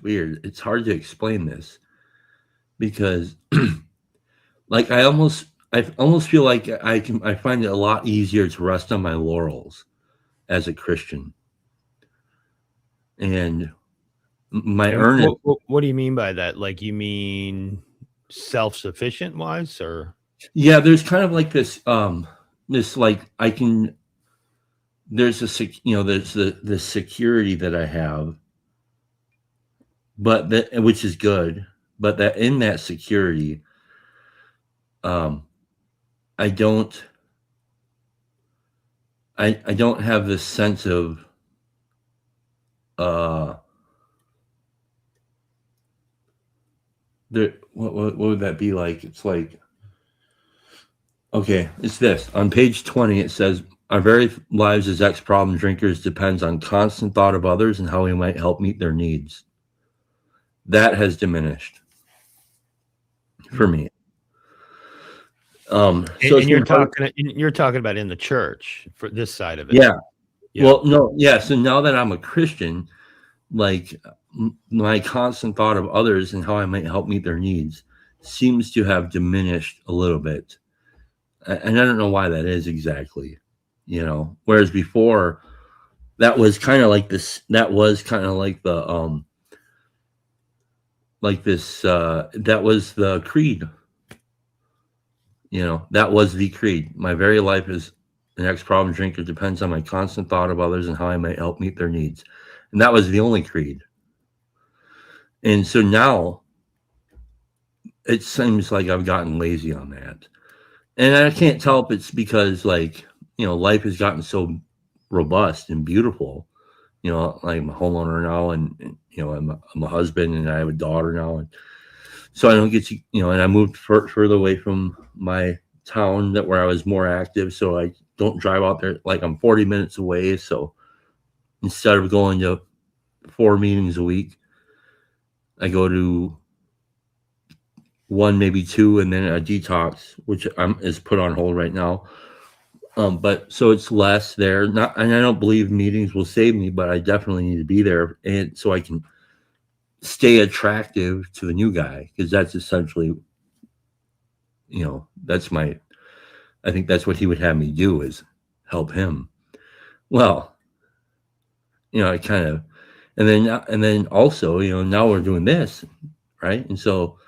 weird. It's hard to explain this because like I almost feel like I find it a lot easier to rest on my laurels as a Christian. And my earnest. What do you mean by that? Like, you mean self-sufficient wise, or? Yeah, there's kind of like this like there's the security that I have, but which is good, but that in that security, I don't have this sense of what would that be like? It's like, okay, it's this. On page 20, it says, our very lives as ex-problem drinkers depends on constant thought of others and how we might help meet their needs. That has diminished for me. So and you're talking about in the church for this side of it. Yeah. Well, no, yeah. So now that I'm a Christian, like my constant thought of others and how I might help meet their needs seems to have diminished a little bit. And I don't know why that is exactly, whereas before that was kind of like this, that was kind of like the, that was the creed, that was the creed. My very life is an ex-problem drinker depends on my constant thought of others and how I might help meet their needs. And that was the only creed. And so now it seems like I've gotten lazy on that. And I can't tell if it's because life has gotten so robust and beautiful, like I'm a homeowner now and I'm a husband and I have a daughter now. And so I don't get to, and I moved further away from my town where I was more active. So I don't drive out there. Like I'm 40 minutes away. So instead of going to 4 meetings a week, I go to 1, maybe 2, and then a detox, which is put on hold right now. But so it's less there. And I don't believe meetings will save me, but I definitely need to be there, and so I can stay attractive to the new guy, because that's essentially, I think that's what he would have me do, is help him. Well, I kind of, and then also, now we're doing this, right? And so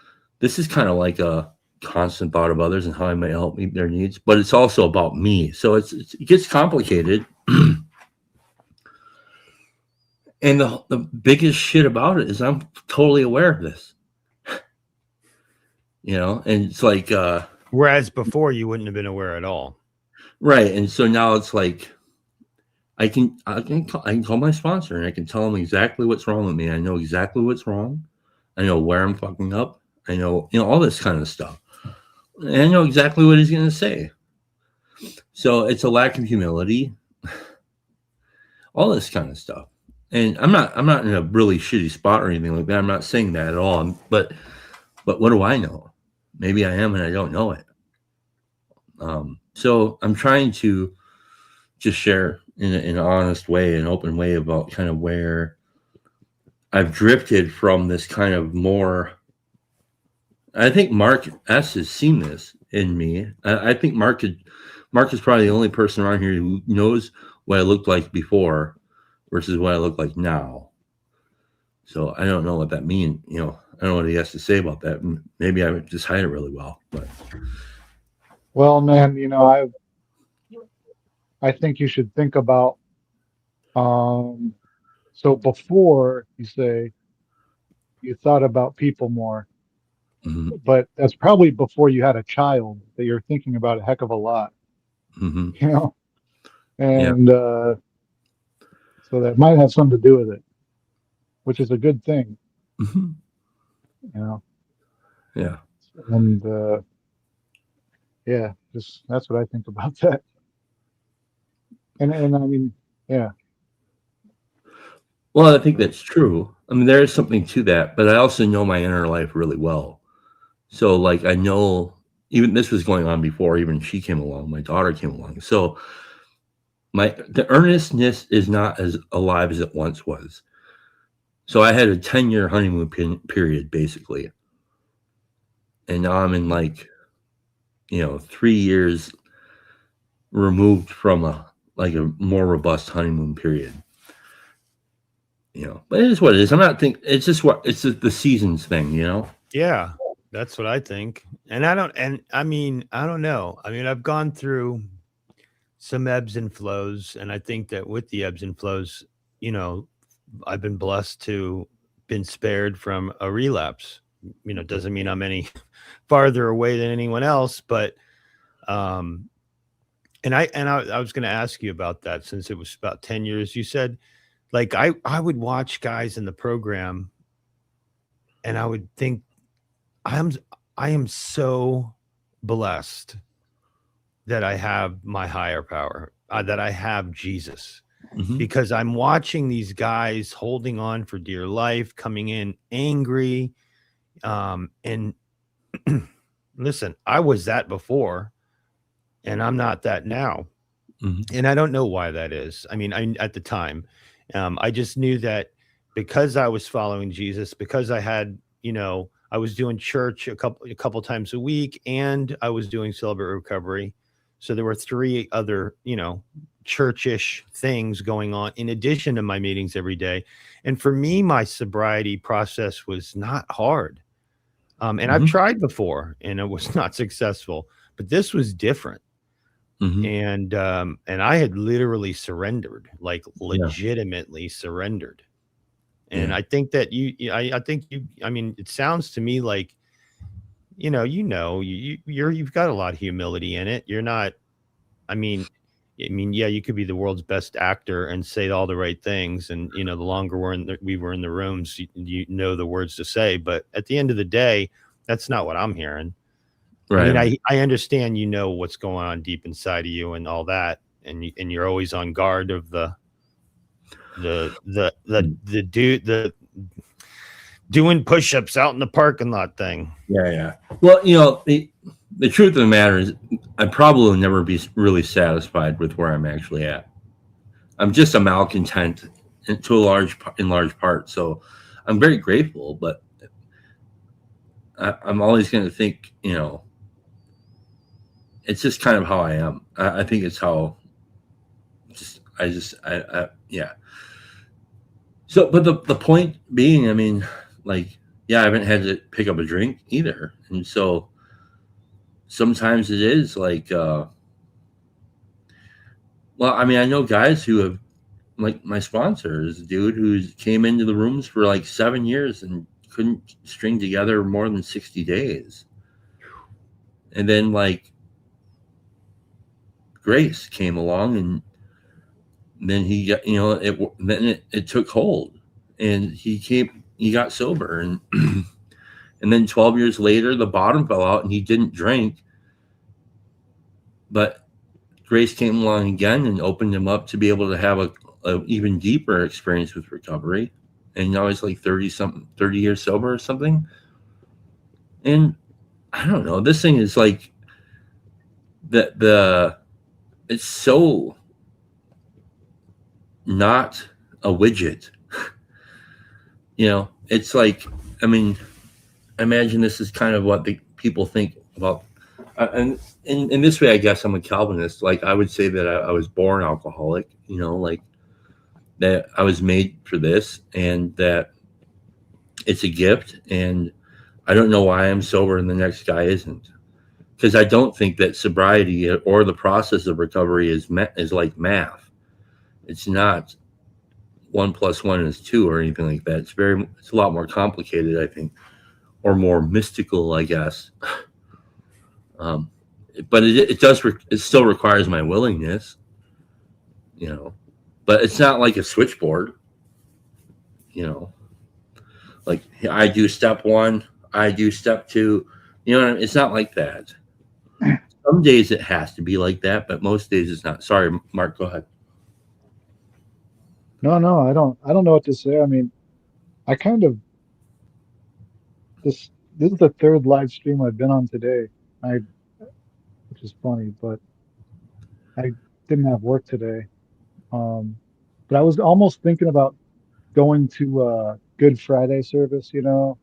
this is kind of like a constant thought of others and how I might help meet their needs, but it's also about me. So it gets complicated. And the biggest shit about it is I'm totally aware of this, and it's like, whereas before you wouldn't have been aware at all. Right. And so now it's like, I can call my sponsor and I can tell him exactly what's wrong with me. I know exactly what's wrong. I know where I'm fucking up. I know, all this kind of stuff. And I know exactly what he's going to say. So it's a lack of humility, all this kind of stuff. And I'm not in a really shitty spot or anything like that. I'm not saying that at all. But what do I know? Maybe I am and I don't know it. So I'm trying to just share in an honest way, an open way about kind of where I've drifted from this kind of more. I think Mark S has seen this in me. I think Mark is probably the only person around here who knows what I looked like before versus what I look like now. So I don't know what that means. I don't know what he has to say about that. Maybe I just hide it really well. But Well, man, I think you should think about, so before you say you thought about people more, mhm, but that's probably before you had a child that you're thinking about a heck of a lot, mhm, you know? yeah, And so that might have something to do with it, which is a good thing, mhm, you know? yeah. And yeah, just that's what I think about that. And I mean, yeah, Well, I think that's true. I mean, there is something to that, but I also know my inner life really well. So, like, I know even this was going on before even she came along. My daughter came along. So, the earnestness is not as alive as it once was. So, I had a 10-year honeymoon period basically, and now I'm in like 3 years removed from a more robust honeymoon period. But it is what it is. I'm not think it's just the seasons thing. Yeah, that's what I think. And I mean, I don't know. I mean, I've gone through some ebbs and flows, and I think that with the ebbs and flows, you know, I've been blessed to been spared from a relapse. Doesn't mean I'm any farther away than anyone else, but um I was going to ask you about that since it was about 10 years. You said like I would watch guys in the program and I would think I am I am so blessed that I have my higher power, that I have Jesus, Hmm. because I'm watching these guys holding on for dear life, coming in angry. And listen, I was that before, and I'm not that now. Hmm. And I don't know why that is. I mean, at the time, I just knew that because I was following Jesus, because I was doing church a couple times a week, and I was doing Celebrate Recovery. So there were three other, churchish things going on in addition to my meetings every day. And for me, my sobriety process was not hard. And I've Hmm. tried before, and it was not successful, but this was different. Hmm. And I had literally surrendered, like Yeah. legitimately surrendered. And Yeah. I think that I think I mean, it sounds to me like, you've got a lot of humility in it. You're not, I mean, yeah, you could be the world's best actor and say all the right things. And, the longer we were in the rooms, you know the words to say. But at the end of the day, that's not what I'm hearing. I mean, Right. I understand, what's going on deep inside of you and all that, and you're always on guard of the dude the doing push-ups out in the parking lot thing. Yeah. Yeah. Well, the truth of the matter is, I probably will never be really satisfied with where I'm actually at. I'm just a malcontent in large part. So I'm very grateful, but I'm always going to think, it's just kind of how I am. I think it's how yeah. So, but the point being, I mean, like, yeah, I haven't had to pick up a drink either. And so sometimes it is like, well, I mean, I know guys who have, like my sponsor is a dude who came into the rooms for like 7 years and couldn't string together more than 60 days. And then like Grace came along, and then he got, it took hold, and he got sober, and and then 12 years later the bottom fell out and he didn't drink, but Grace came along again and opened him up to be able to have a even deeper experience with recovery, and now he's like 30 years sober or something. And I don't know, this thing is like the it's so not a widget. You know, it's like, I mean, imagine this is kind of what the people think about. And in this way, I guess I'm a Calvinist. Like, I would say that I was born alcoholic, you know, like that I was made for this and that it's a gift. And I don't know why I'm sober and the next guy isn't. Because I don't think that sobriety or the process of recovery is like math. It's not 1+1 is 2 or anything like that. It's a lot more complicated, I think, or more mystical, I guess. Um, but it still requires my willingness, you know. But it's not like a switchboard, you know. Like I do step 1, I do step 2. You know what I mean? It's not like that. Some days it has to be like that, but most days it's not. Sorry, Mark, go ahead. No, I don't know what to say. I mean, I kind of this is the third live stream I've been on today. I Which is funny, but I didn't have work today. Um, but I was almost thinking about going to Good Friday service, you know,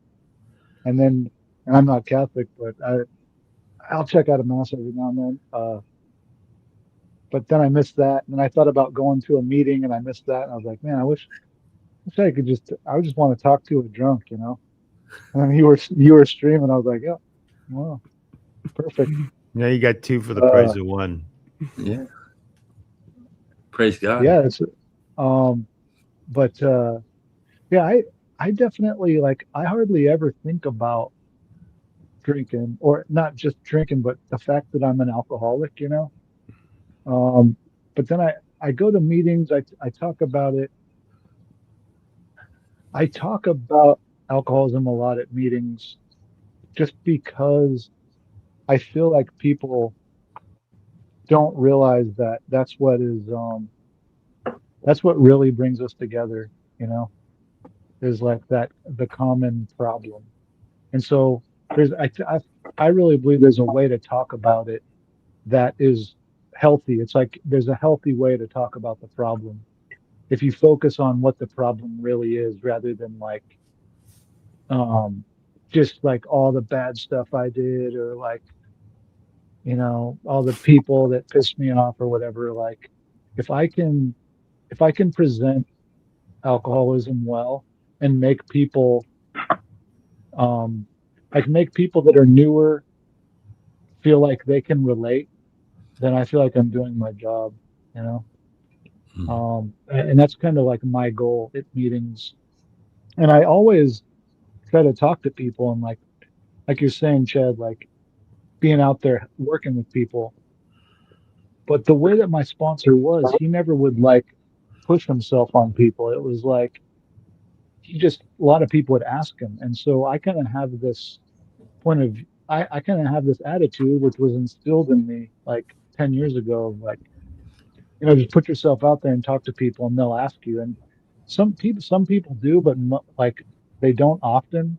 and then and I'm not Catholic, but I'll check out a mass every now and then. But then I missed that, and then I thought about going to a meeting, and I missed that, and I was like, man, wish I could I would just want to talk to a drunk, you know. And then you were streaming, I was like, yeah, wow, perfect. Now you got 2 for the Uh, price of 1. Yeah. Praise God. yeah, it's but yeah, I definitely like I hardly ever think about drinking or not just drinking, but the fact that I'm an alcoholic, you know. Um, but then I go to meetings, I talk about it. I talk about alcoholism a lot at meetings just because I feel like people don't realize that that's what really brings us together, you know, is like that the common problem. And so I really believe there's a way to talk about it that is healthy. It's like there's a healthy way to talk about the problem. If you focus on what the problem really is rather than like um just like all the bad stuff I did or like, you know, all the people that pissed me off or whatever, like if I can if I can present alcoholism well and make people um I can make people that are newer feel like they can relate, then I feel like I'm doing my job, you know. Mm. And that's kind of like my goal at meetings. And I always try to talk to people and like you're saying, Chad, like being out there working with people. But the way that my sponsor was, he never would like push himself on people. It was like he just a lot of people would ask him. And so I kind of have this point of I kind of have this attitude which was instilled in me like 10 years ago of like, you know, just put yourself out there and talk to people and they'll ask you. And some people do, but like they don't often.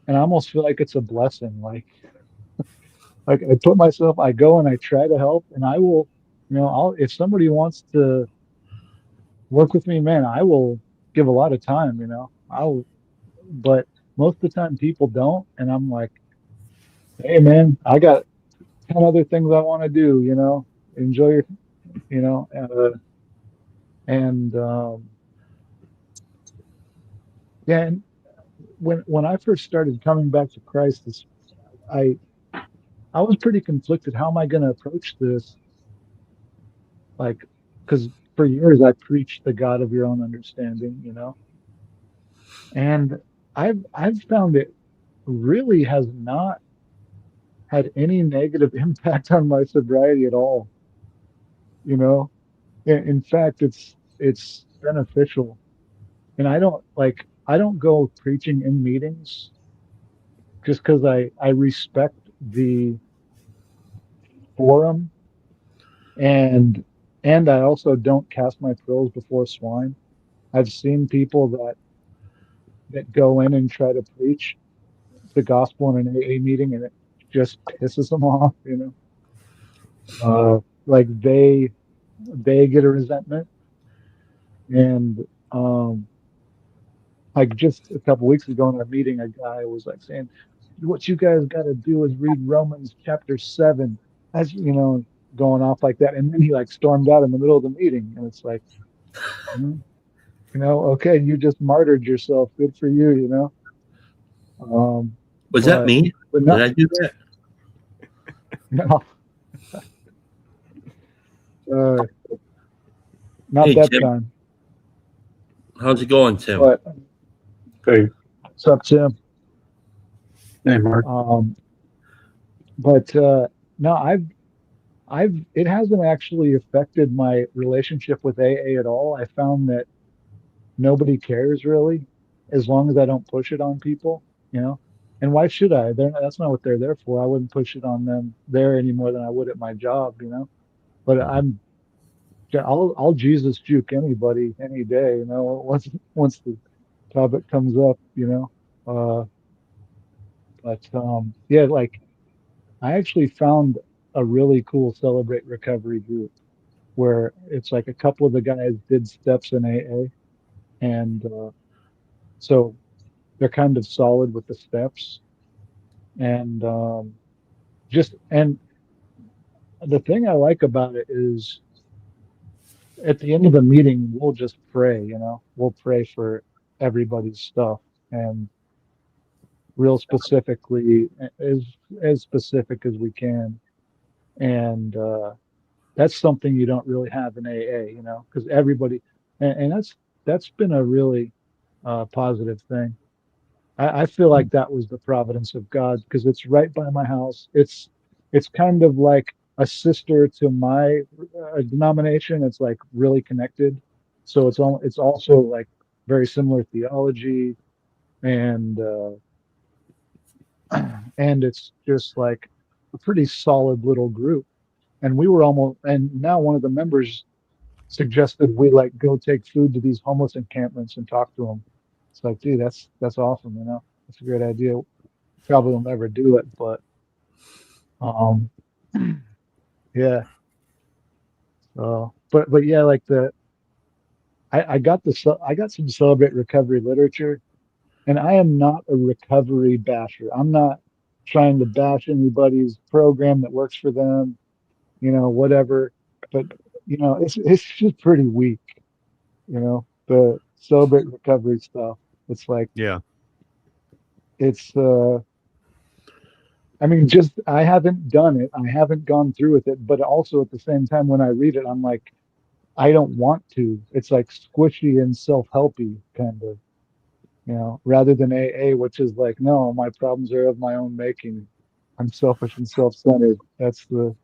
And I almost feel like it's a blessing. Like I put myself, I go and I try to help, and I will, you know, I'll if somebody wants to work with me, man, I will give a lot of time. You know, but most of the time people don't, and I'm like, hey, man, I got 10 other things I want to do. You know, enjoy your, you know, and yeah, and when I first started coming back to Christ, I I was pretty conflicted. How am I going to approach this? Like, because for years I preached the God of your own understanding, you know, and I've found it really has not had any negative impact on my sobriety at all. You know, in fact, it's beneficial. And I don't go preaching in meetings just because I respect the forum and I also don't cast my pearls before swine. I've seen people that go in and try to preach the gospel in an AA meeting and it just pisses them off, you know. Like they get a resentment, And like just a couple weeks ago in our meeting, a guy was like saying, "What you guys got to do is read Romans chapter 7." As you know, going off like that, and then he like stormed out in the middle of the meeting, and it's like, mm, okay, you just martyred yourself. Good for you, Was that but me? but Did not I do that? no, uh, not Hey, that Tim. time. How's it going, Tim? But Hey, what's up, Tim? hey, Mark. But no, it hasn't actually affected my relationship with AA at all. I found that nobody cares really, as long as I don't push it on people, you know. And why should I? That's not what they're there for. I wouldn't push it on them there any more than I would at my job. But I'll Jesus juke anybody any day. Once the topic comes up. But yeah, like I actually found a really cool Celebrate Recovery group where it's like a couple of the guys did steps in AA, and so they're kind of solid with the steps. And and the thing I like about it is at the end of the meeting, we'll just pray. We'll pray for everybody's stuff and real specifically, as specific as we can. And that's something you don't really have in AA, because everybody, and that's been a really positive thing. I feel like that was the providence of God because it's right by my house. It's kind of like a sister to my denomination. It's like really connected, so it's also like very similar theology, and and it's just like a pretty solid little group. And we were almost, and now one of the members suggested we like go take food to these homeless encampments and talk to them. It's like, dude, that's awesome. That's a great idea. Probably will never do it, but um, yeah. But yeah, like I got some Celebrate Recovery literature, and I am not a recovery basher. I'm not trying to bash anybody's program that works for them, whatever. But it's just pretty weak. The Celebrate Recovery stuff. It's like Yeah. it's I mean, just I haven't done it. I haven't gone through with it, but also at the same time when I read it, I'm like, I don't want to. It's like squishy and self-helpy kind of, rather than AA, which is like, no, my problems are of my own making. I'm selfish and self-centered. That's the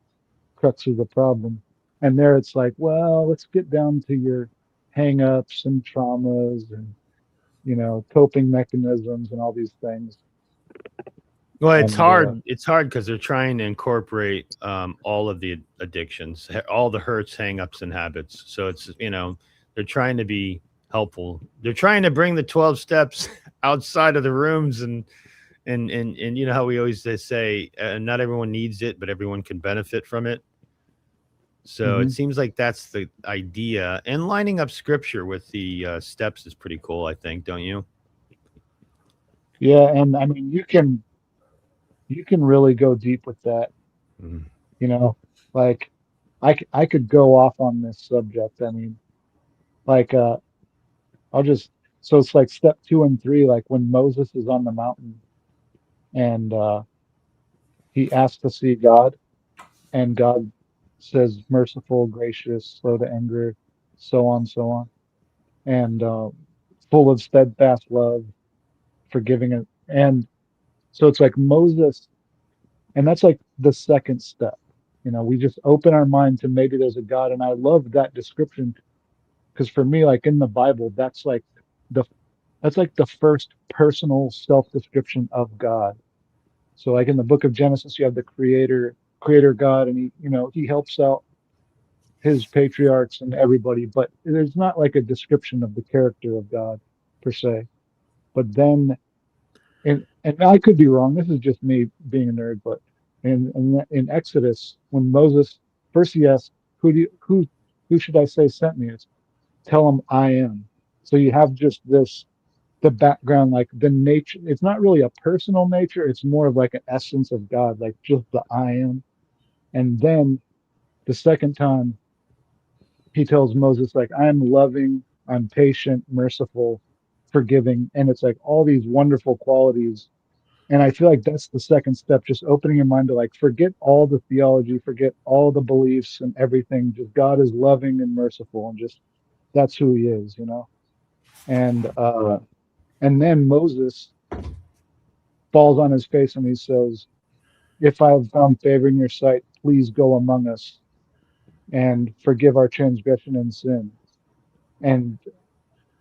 crux of the problem. And there it's like, well, let's get down to your hang-ups and traumas and, coping mechanisms and all these things. Well, it's And hard. It's hard because they're trying to incorporate all of the addictions, all the hurts, hangups, and habits. So it's they're trying to be helpful. They're trying to bring the 12 steps outside of the rooms, and you know how we always say, not everyone needs it, but everyone can benefit from it. So it seems like that's the idea, and lining up scripture with the steps is pretty cool. I think, don't you? yeah, and I mean, you can really go deep with that. Mhm. Like I could go off on this subject. I mean, like I'll just so it's like step 2 and 3, like when Moses is on the mountain and he asks to see God, and God says merciful, gracious, slow to anger, so on, and full of steadfast love, forgiving it. And so it's like Moses, and that's like the second step. We just open our mind to maybe there's a God. And I love that description because for me, like in the Bible, the that's like the first personal self-description of God. So like in the book of Genesis, you have the creator God, and he helps out his patriarchs and everybody, but there's not like a description of the character of God per se. But then, and I could be wrong. This is just me being a nerd, but in Exodus, when Moses first he asked, who should I say sent me? tell him I am. So you have just the background, like the nature. It's not really a personal nature. It's more of like an essence of God, like just the I am. And then the second time he tells Moses, like, I'm loving, I'm patient, merciful, forgiving. And it's like all these wonderful qualities. And I feel like that's the second step, just opening your mind to like forget all the theology, forget all the beliefs and everything. Just God is loving and merciful, and just that's who he is, you know? And then Moses falls on his face and he says, if I have found favor in your sight, please go among us and forgive our transgression and sin. And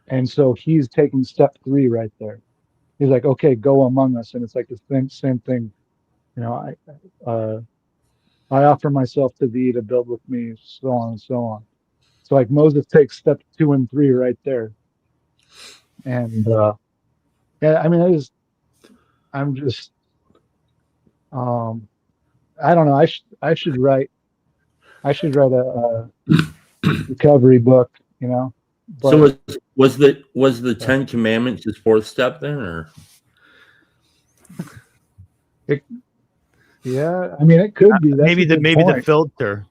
and so he's taking step 3 right there. He's like, okay, go among us. And it's like the same thing. You know, I offer myself to thee to build with me, so on and so on. So like Moses takes step 2 and 3 right there. And yeah, I mean, I'm just I don't know. I should write a recovery book, you know. But So was the 10 Commandments his fourth step then, or yeah, I mean, it could be. That's maybe a good the point. filter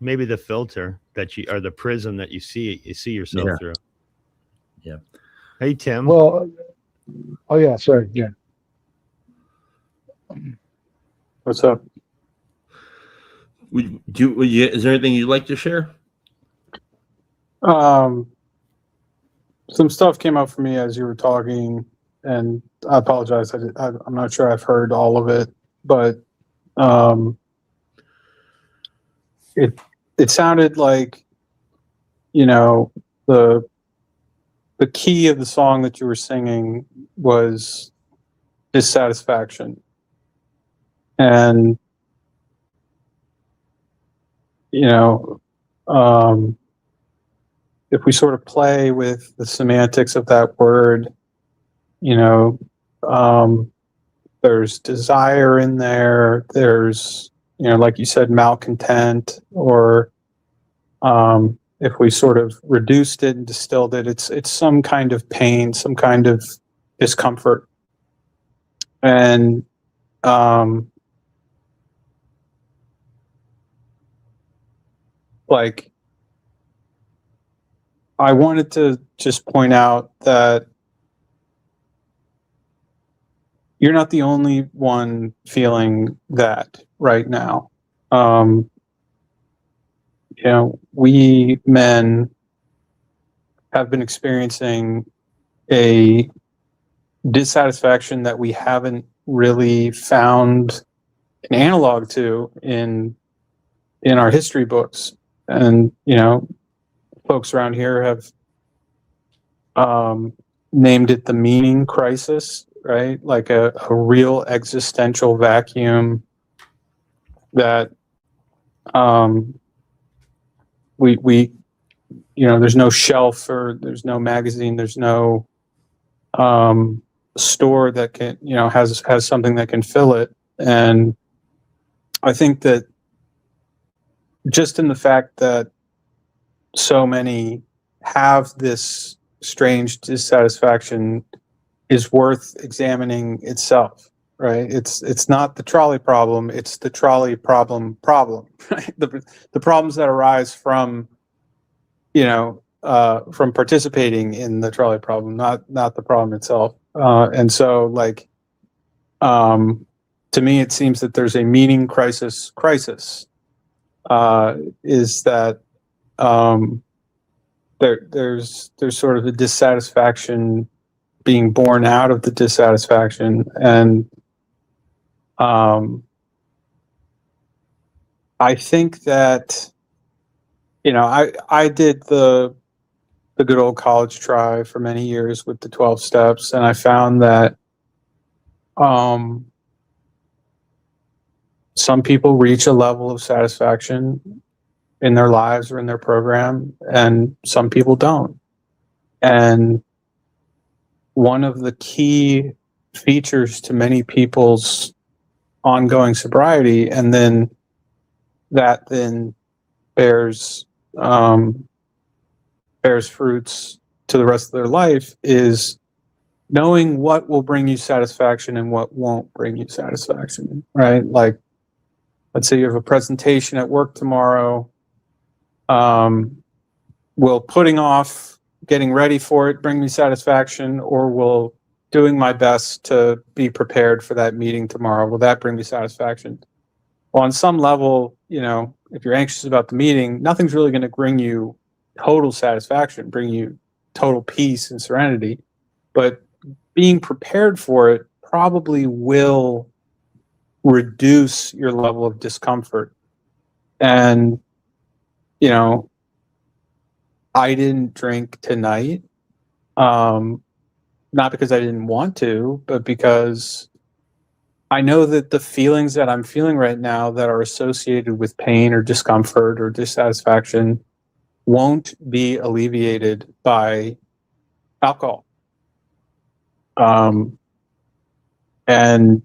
that you, or the prism that you see yourself Yeah. through. Yeah. Hey Tim. Well, oh yeah, sorry, yeah. What's up? is there anything you'd like to share? Some stuff came up for me as you were talking, and I apologize. I'm not sure I've heard all of it, but it sounded like, you know, the key of the song that you were singing was dissatisfaction, and you know, if we sort of play with the semantics of that word, you know, there's desire in there. There's, you know, like you said, malcontent, or if we sort of reduced it and distilled it, it's some kind of pain, some kind of discomfort, and like, I wanted to just point out that you're not the only one feeling that right now. You know, we men have been experiencing a dissatisfaction that we haven't really found an analog to in our history books. And, you know, folks around here have named it the meaning crisis, right? Like a real existential vacuum that we you know, there's no shelf, or there's no magazine, there's no store that can, you know, has something that can fill it. And I think that just in the fact that so many have this strange dissatisfaction is worth examining itself, right? It's not the trolley problem, it's the trolley problem, right? The problems that arise from, you know, from participating in the trolley problem, not the problem itself. And so, like, to me, it seems that there's a meaning crisis. Is that there's sort of a dissatisfaction being born out of the dissatisfaction, and I think that, you know, I did the good old college try for many years with the 12 steps, and I found that some people reach a level of satisfaction in their lives or in their program, and some people don't. And one of the key features to many people's ongoing sobriety, and then that then bears fruits to the rest of their life is knowing what will bring you satisfaction and what won't bring you satisfaction, right? Like, let's say you have a presentation at work tomorrow. Will putting off getting ready for it bring me satisfaction, or will doing my best to be prepared for that meeting tomorrow, will that bring me satisfaction? Well, on some level, you know, if you're anxious about the meeting, nothing's really going to bring you total satisfaction, bring you total peace and serenity. But being prepared for it probably will reduce your level of discomfort. And, you know, I didn't drink tonight, not because I didn't want to, but because I know that the feelings that I'm feeling right now that are associated with pain or discomfort or dissatisfaction won't be alleviated by alcohol. And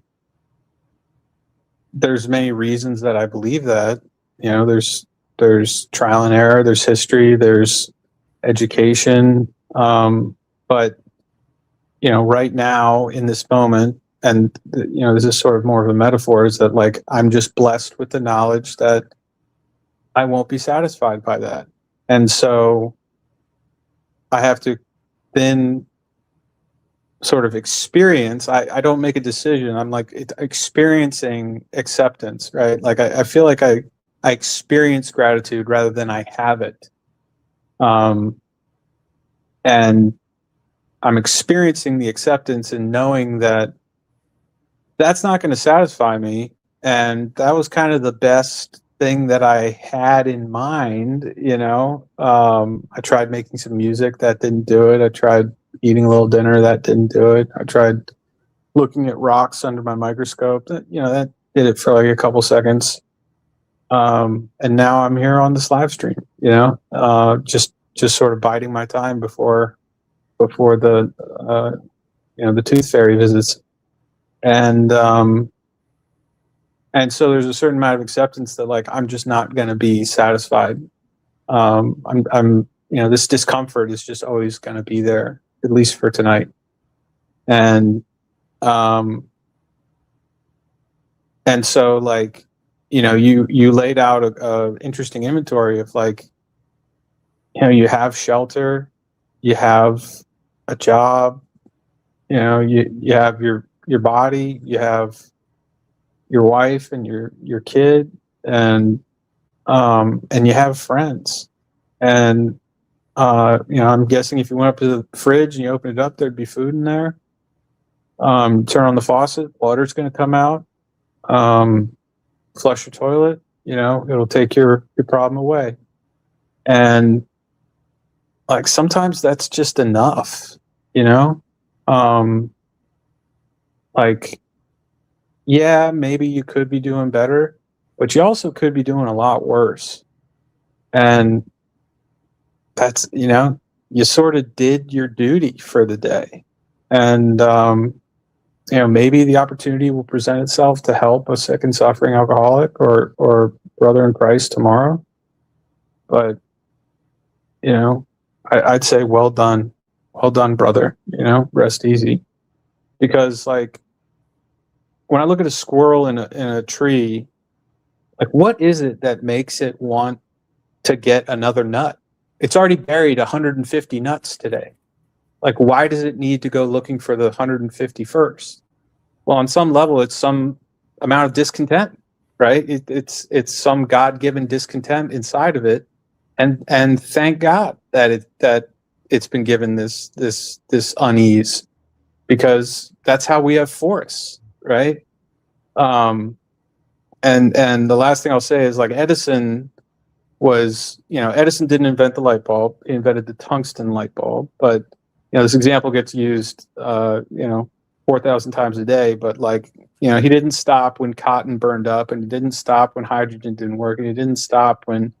there's many reasons that I believe that. You know, there's trial and error, there's history, there's education. But, you know, right now in this moment, and, you know, this is sort of more of a metaphor, is that, like, I'm just blessed with the knowledge that I won't be satisfied by that. And so I have to then sort of experience, I don't make a decision. I'm like experiencing acceptance, right? Like I feel like I experience gratitude rather than I have it. And I'm experiencing the acceptance and knowing that that's not going to satisfy me. And that was kind of the best thing that I had in mind, you know. I tried making some music, that didn't do it. I tried eating a little dinner, that didn't do it. I tried looking at rocks under my microscope, that did it for like a couple seconds. And now I'm here on this live stream, you know, just sort of biding my time before the the tooth fairy visits. And so there's a certain amount of acceptance that, like, I'm just not going to be satisfied. I'm this discomfort is just always going to be there, at least for tonight. And so, like, you know, you laid out a interesting inventory of, like, you know, you have shelter, you have a job, you know, you have your body, you have your wife and your kid, and you have friends. And I'm guessing if you went up to the fridge and you open it up, there'd be food in there. Turn on the faucet, water's going to come out. Flush your toilet, you know, it'll take your problem away. And, like, sometimes that's just enough, you know. Like, yeah, maybe you could be doing better, but you also could be doing a lot worse. And that's, you know, you sort of did your duty for the day. And, you know, maybe the opportunity will present itself to help a sick and suffering alcoholic or brother in Christ tomorrow. But, you know, I'd say, well done, brother, you know, rest easy. Because, like, when I look at a squirrel in a tree, like, what is it that makes it want to get another nut? It's already buried 150 nuts today. Like, why does it need to go looking for the 150 first? Well, on some level, it's some amount of discontent, right? It's some God-given discontent inside of it, and thank God that it's been given this unease, because that's how we have forests, right? And the last thing I'll say is, like, Edison didn't invent the light bulb. He invented the tungsten light bulb. But, you know, this example gets used, 4,000 times a day. But, like, you know, he didn't stop when cotton burned up, and he didn't stop when hydrogen didn't work, and he didn't stop when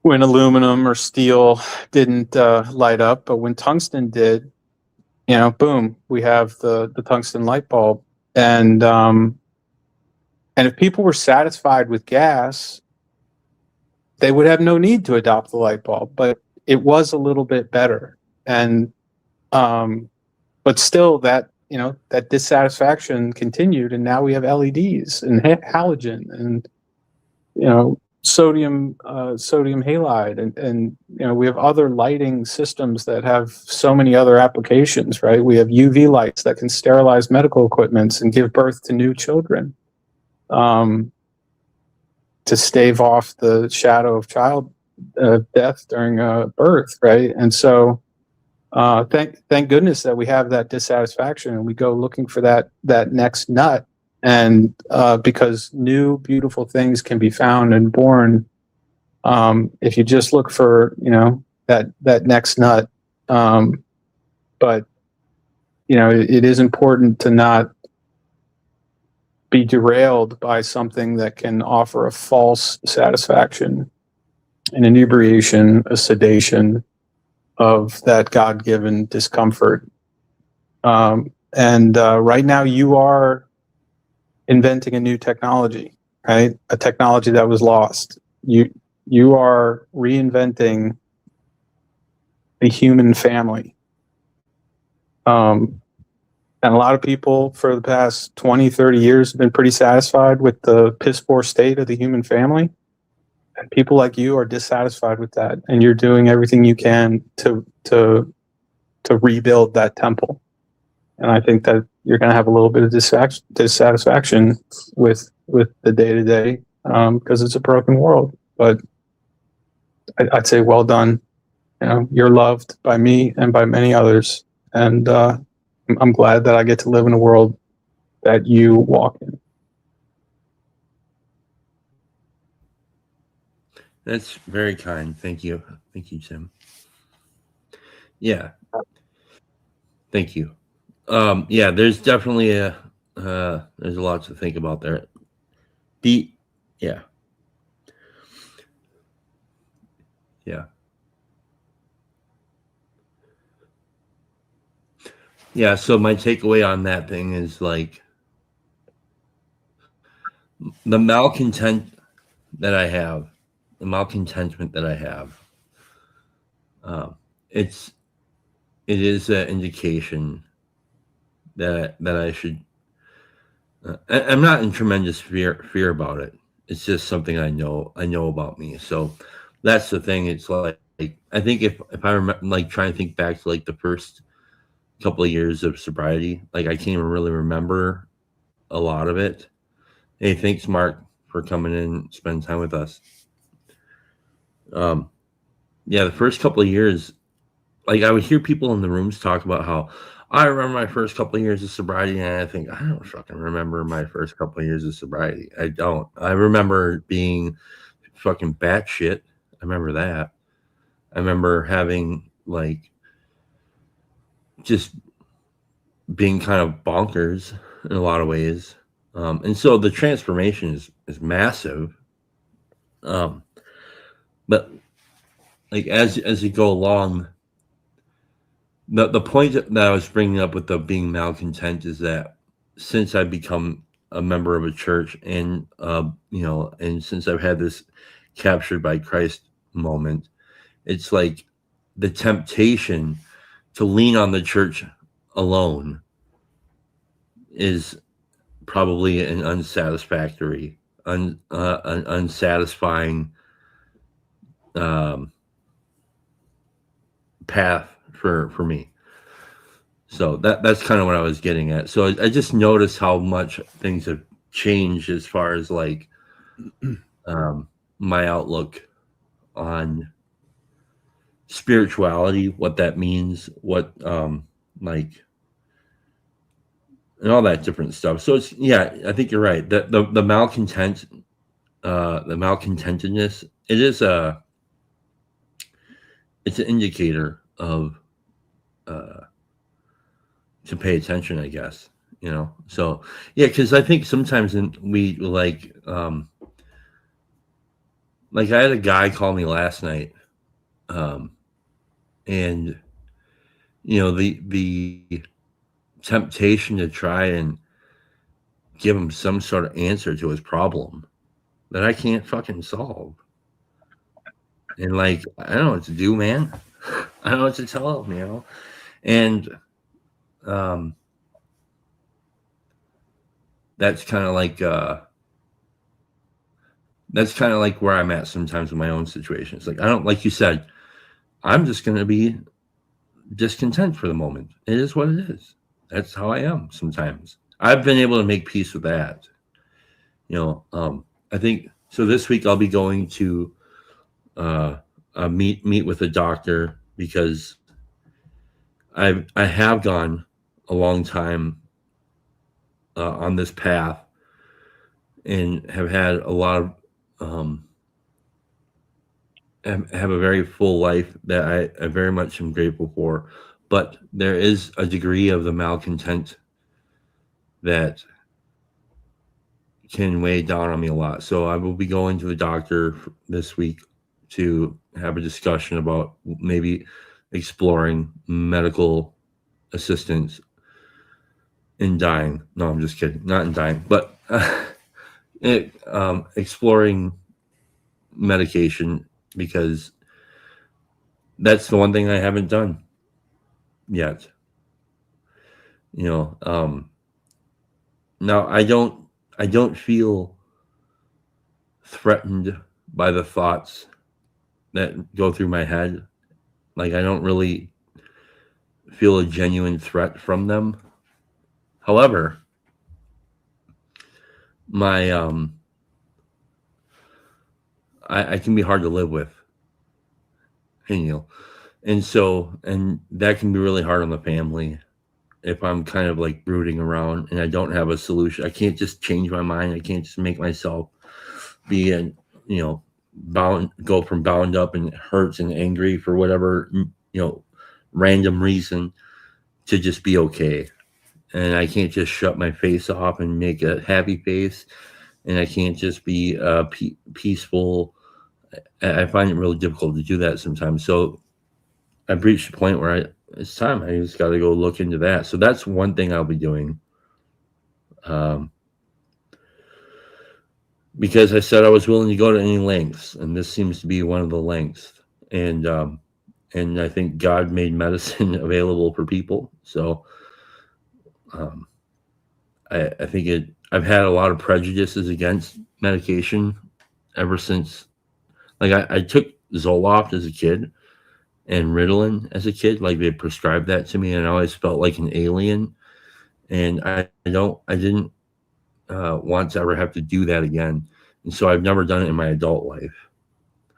aluminum or steel didn't light up. But when tungsten did, you know, boom, we have the tungsten light bulb. And if people were satisfied with gas, they would have no need to adopt the light bulb. But it was a little bit better, and but still that that dissatisfaction continued, and now we have LEDs and halogen and sodium halide, and we have other lighting systems that have so many other applications, right? We have UV lights that can sterilize medical equipment and give birth to new children, to stave off the shadow of child death during birth, right? And so thank goodness that we have that dissatisfaction, and we go looking for that next nut. And because new beautiful things can be found and born, if you just look for that next nut. But it is important to not be derailed by something that can offer a false satisfaction, an inebriation, a sedation of that God-given discomfort. And right now you are inventing a new technology, right? A technology that was lost. You are reinventing the human family. And a lot of people for the past 20, 30 years have been pretty satisfied with the piss poor state of the human family. And people like you are dissatisfied with that. And you're doing everything you can to rebuild that temple. And I think that you're going to have a little bit of dissatisfaction with the day-to-day, because it's a broken world. But I'd say well done. You're loved by me and by many others. And I'm glad that I get to live in a world that you walk in. That's very kind. Thank you. Thank you, Tim. Yeah. Thank you. Yeah, there's definitely there's a lot to think about there. Yeah. Yeah, so my takeaway on that thing is like the malcontentment that I have, it is an indication that I should. I'm not in tremendous fear about it. It's just something I know about me. So that's the thing. It's like I think if I remember, like trying to think back to like the first couple of years of sobriety, like I can't even really remember a lot of it. Hey, thanks, Mark, for coming in and spending time with us. Yeah, the first couple of years, like I would hear people in the rooms talk about how I remember my first couple of years of sobriety, and I think I don't fucking remember my first couple of years of sobriety. I don't. I remember being fucking batshit. I remember that. I remember having like just being kind of bonkers in a lot of ways. And so the transformation is massive. But like as you go along, the point that I was bringing up with the being malcontent is that since I've become a member of a church, and and since I've had this captured by Christ moment, it's like the temptation to lean on the church alone is probably an unsatisfying path for me. So that's kind of what I was getting at. So I just noticed how much things have changed as far as like my outlook on spirituality, what that means, what like, and all that different stuff. So it's, yeah, I think you're right. The malcontentedness, it's an indicator of to pay attention, I guess, So yeah, because I think sometimes we like I had a guy call me last night, and the temptation to try and give him some sort of answer to his problem that I can't fucking solve. And like, I don't know what to do, man. I don't know what to tell them, and that's kind of like where I'm at sometimes in my own situations. Like, I don't, like you said, I'm just going to be discontent for the moment. It is what it is. That's how I am sometimes. I've been able to make peace with that. I think so. This week I'll be going to meet with a doctor because I have gone a long time on this path and have had a lot of have a very full life that I very much am grateful for. But there is a degree of the malcontent that can weigh down on me a lot. So I will be going to the doctor this week to have a discussion about maybe exploring medical assistance in dying. No, I'm just kidding. Not in dying, but exploring medication, because that's the one thing I haven't done yet. Now I don't feel threatened by the thoughts that go through my head. Like, I don't really feel a genuine threat from them. However, my I can be hard to live with. Hey, Neil. And that can be really hard on the family if I'm kind of like brooding around and I don't have a solution. I can't just change my mind. I can't just make myself be go from bound up and hurts and angry for whatever, random reason to just be okay. And I can't just shut my face off and make a happy face. And I can't just be peaceful. I find it really difficult to do that sometimes. So I've reached a point where it's time. I just got to go look into that. So that's one thing I'll be doing. Because I said I was willing to go to any lengths, and this seems to be one of the lengths. And I think God made medicine available for people. So I think I've had a lot of prejudices against medication ever since. Like, I took Zoloft as a kid and Ritalin as a kid. Like, they prescribed that to me, and I always felt like an alien. And I didn't want to ever have to do that again. And so I've never done it in my adult life.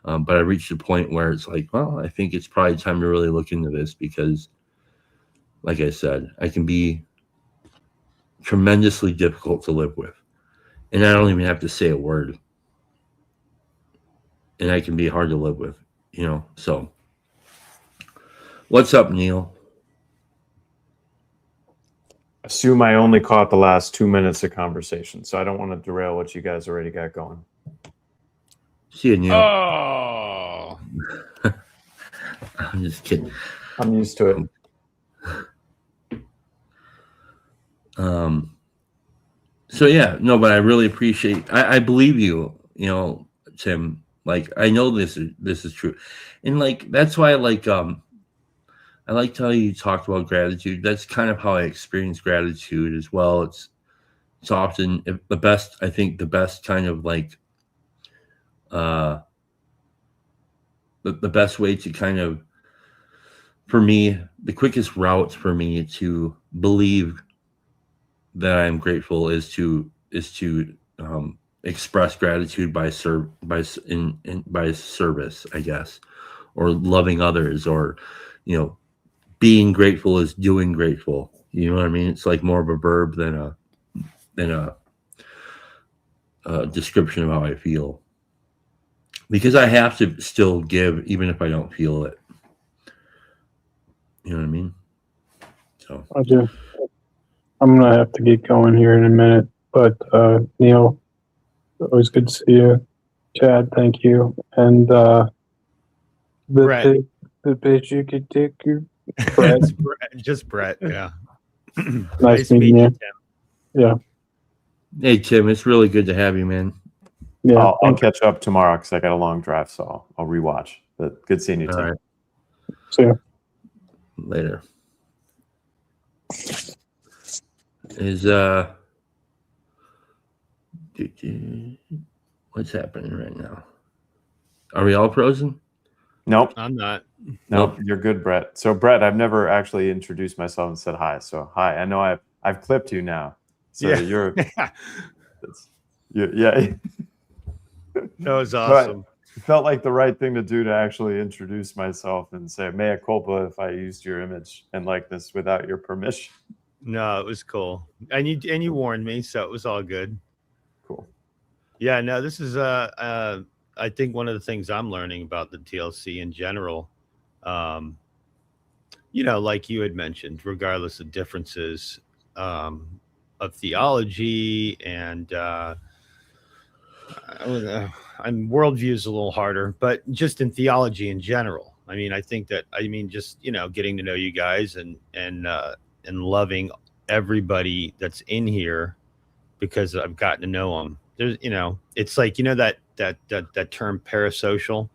But I reached a point where it's like, well, I think it's probably time to really look into this because, like I said, I can be tremendously difficult to live with. And I don't even have to say a word. And I can be hard to live with, So, what's up, Neil? Assume I only caught the last 2 minutes of conversation, so I don't want to derail what you guys already got going. See you, Neil. Oh, I'm just kidding. I'm used to it. So yeah, no, but I really appreciate. I believe you, Tim. Like, I know this is true, and like that's why I liked how you talked about gratitude. That's kind of how I experience gratitude as well. It's often the best. I think the best kind of like the best way to kind of, for me, the quickest route for me to believe that I'm grateful is to express gratitude by service, I guess, or loving others, or being grateful is doing grateful. You know what I mean? It's like more of a verb than a description of how I feel, because I have to still give even if I don't feel it. You know what I mean? So I do. I'm gonna have to get going here in a minute, but Neil, always good to see you. Chad, thank you, and Brett. the bitch you could take you. Brett. Just Brett. Yeah. Nice meeting you. Tim. Yeah, hey, Tim, it's really good to have you, man. yeah. I'll catch up tomorrow because I got a long drive, so I'll rewatch. But good seeing you, All Tim. right. So Later. Is what's happening right now? Are we all frozen? Nope. I'm not. Nope, you're good, Brett. So, Brett, I've never actually introduced myself and said hi. So, hi. I know I've clipped you now. So Yeah. you're yeah. That was But awesome. it felt like the right thing to do to actually introduce myself and say mea culpa if I used your image and likeness without your permission. No, it was cool. And you warned me, so it was all good. Cool. Yeah, no, this is I think one of the things I'm learning about the TLC in general, like you had mentioned, regardless of differences of theology and I'm worldview is a little harder, but just in theology in general. I mean, I think that just getting to know you guys and loving everybody that's in here because I've gotten to know them. There's, it's like that term parasocial.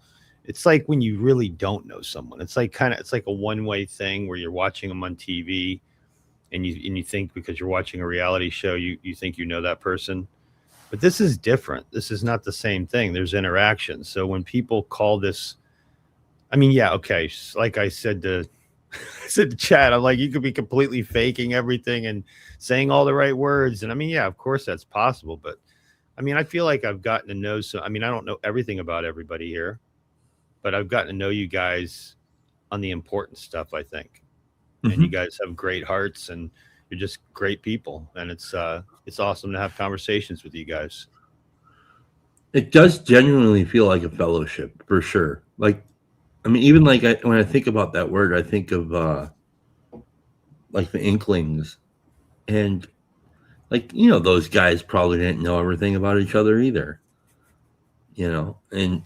It's like when you really don't know someone. It's like a one-way thing where you're watching them on TV, and you think because you're watching a reality show, you think you know that person. But this is different. This is not the same thing. There's interaction. So when people call this, yeah, okay. Like I said to Chad, I'm like, you could be completely faking everything and saying all the right words. And yeah, of course that's possible. But I feel like I've gotten to know I don't know everything about everybody here, but I've gotten to know you guys on the important stuff, I think. And you guys have great hearts and you're just great people. And it's awesome to have conversations with you guys. It does genuinely feel like a fellowship for sure. Like, even like when I think about that word, I think of like the Inklings, and like those guys probably didn't know everything about each other either. And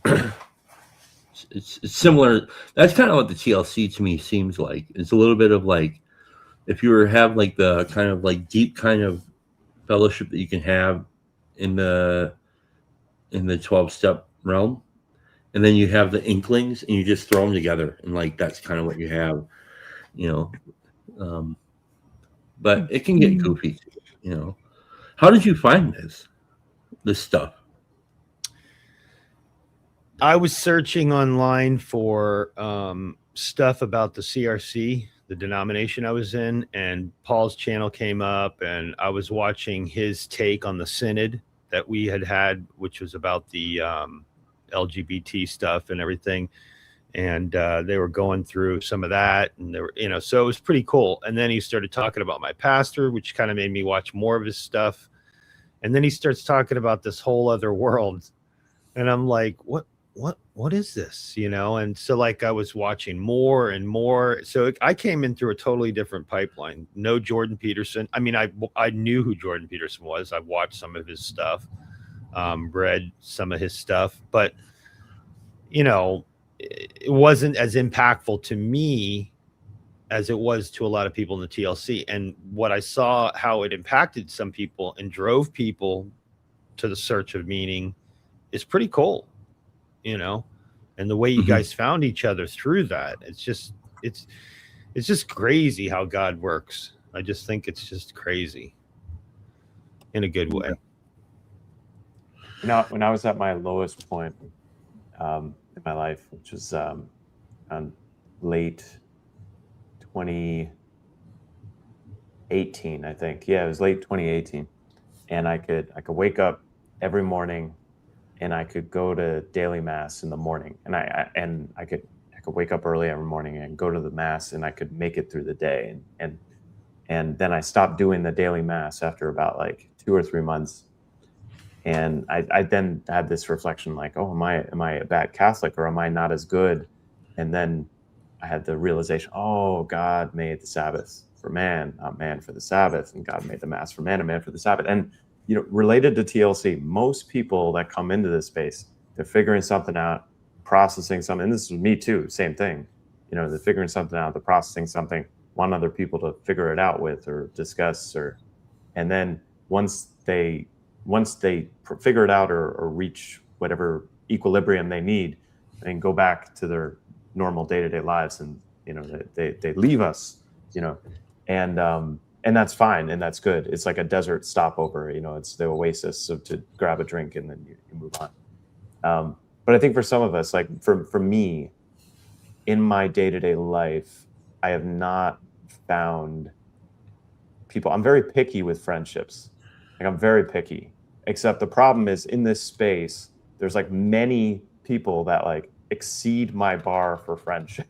it's similar. That's kind of what the TLC to me seems like. It's a little bit of like if you have like the kind of like deep kind of fellowship that you can have in the 12-step realm, and then you have the Inklings and you just throw them together, and like that's kind of what you have, but it can get goofy. How did you find this stuff? I was searching online for stuff about the CRC, the denomination I was in, and Paul's channel came up, and I was watching his take on the synod that we had, which was about the LGBT stuff and everything. And they were going through some of that, and they were, so it was pretty cool. And then he started talking about my pastor, which kind of made me watch more of his stuff. And then he starts talking about this whole other world, and I'm like, what is this? And so like I was watching more and more. So I came in through a totally different pipeline. No Jordan Peterson. I knew who Jordan Peterson was. I watched some of his stuff, read some of his stuff, but it wasn't as impactful to me as it was to a lot of people in the TLC. And what I saw, how it impacted some people and drove people to the search of meaning is pretty cool, and the way you guys found each other through that. It's just crazy how God works. I just think it's just crazy in a good way. When I was at my lowest point in my life, which was on late 2018, I think. Yeah, it was late 2018, and I could wake up every morning, and I could go to daily mass in the morning, and I could wake up early every morning and go to the mass, and I could make it through the day, and then I stopped doing the daily mass after about like 2 or 3 months. And I then had this reflection like, oh, am I a bad Catholic, or am I not as good? And then I had the realization, oh, God made the Sabbath for man, not man for the Sabbath. And God made the Mass for man and man for the Sabbath. And, related to TLC, most people that come into this space, they're figuring something out, processing something. And this is me too, same thing. They're figuring something out, they're processing something, want other people to figure it out with or discuss, and then once they figure it out or reach whatever equilibrium they need, and go back to their normal day-to-day lives, and they leave us, and that's fine, and that's good. It's like a desert stopover, it's the oasis, so to grab a drink and then you move on. But I think for some of us, like for me, in my day-to-day life, I have not found people. I'm very picky with friendships. Like, I'm very picky, except the problem is in this space, there's like many people that like exceed my bar for friendship.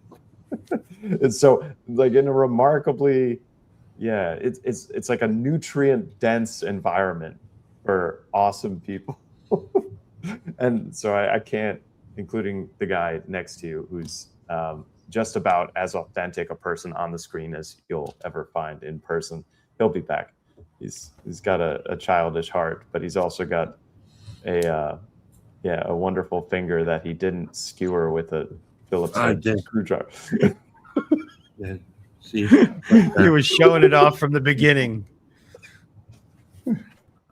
And so like in a remarkably, it's like a nutrient dense environment for awesome people. And so I can't, including the guy next to you, who's just about as authentic a person on the screen as you'll ever find in person. He'll be back. He's got a childish heart, but he's also got a wonderful finger that he didn't skewer with a Phillips head screwdriver. Yeah. See, He was showing it off from the beginning.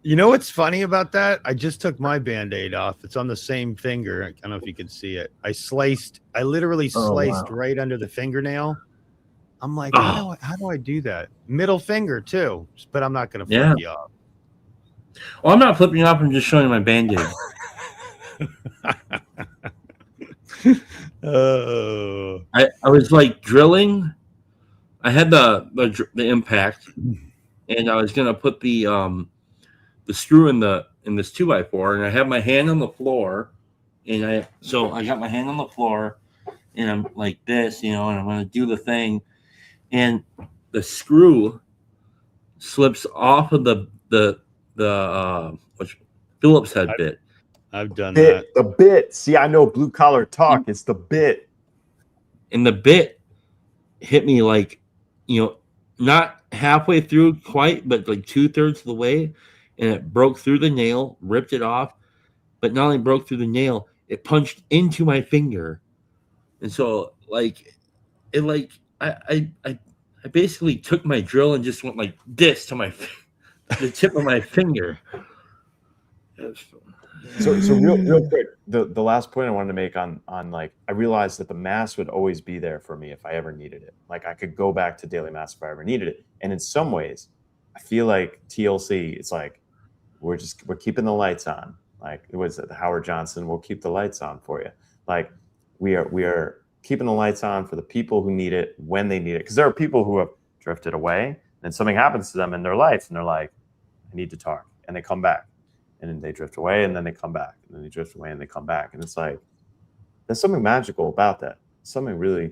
You know what's funny about that? I just took my Band-Aid off. It's on the same finger. I don't know if you can see it. I literally sliced right under the fingernail. I'm like, how do I do that? Middle finger too, but I'm not going to flip you off. Well, I'm not flipping you off. I'm just showing you my Band-Aid. Oh, I was like drilling. I had the impact, and I was gonna put the screw in this 2x4, and I have my hand on the floor, and I got my hand on the floor, and I'm like this, and I'm gonna do the thing, and the screw slips off of the Phillips head bit. I've done that. The bit. See, I know blue collar talk. It's the bit. And the bit hit me like, not halfway through quite, but like 2/3 of the way. And it broke through the nail, ripped it off. But not only broke through the nail, it punched into my finger. And so like, I basically took my drill and just went like this to the tip of my finger. So real quick, the last point I wanted to make on like, I realized that the mass would always be there for me if I ever needed it. Like, I could go back to daily mass if I ever needed it. And in some ways, I feel like TLC, it's like we're keeping the lights on. Like, it was Howard Johnson, we'll keep the lights on for you. Like, we are keeping the lights on for the people who need it when they need it. Because there are people who have drifted away and something happens to them in their life and they're like, I need to talk, and they come back. And then they drift away, and then they come back, and then they drift away, and they come back. And it's like, there's something magical about that. Something really,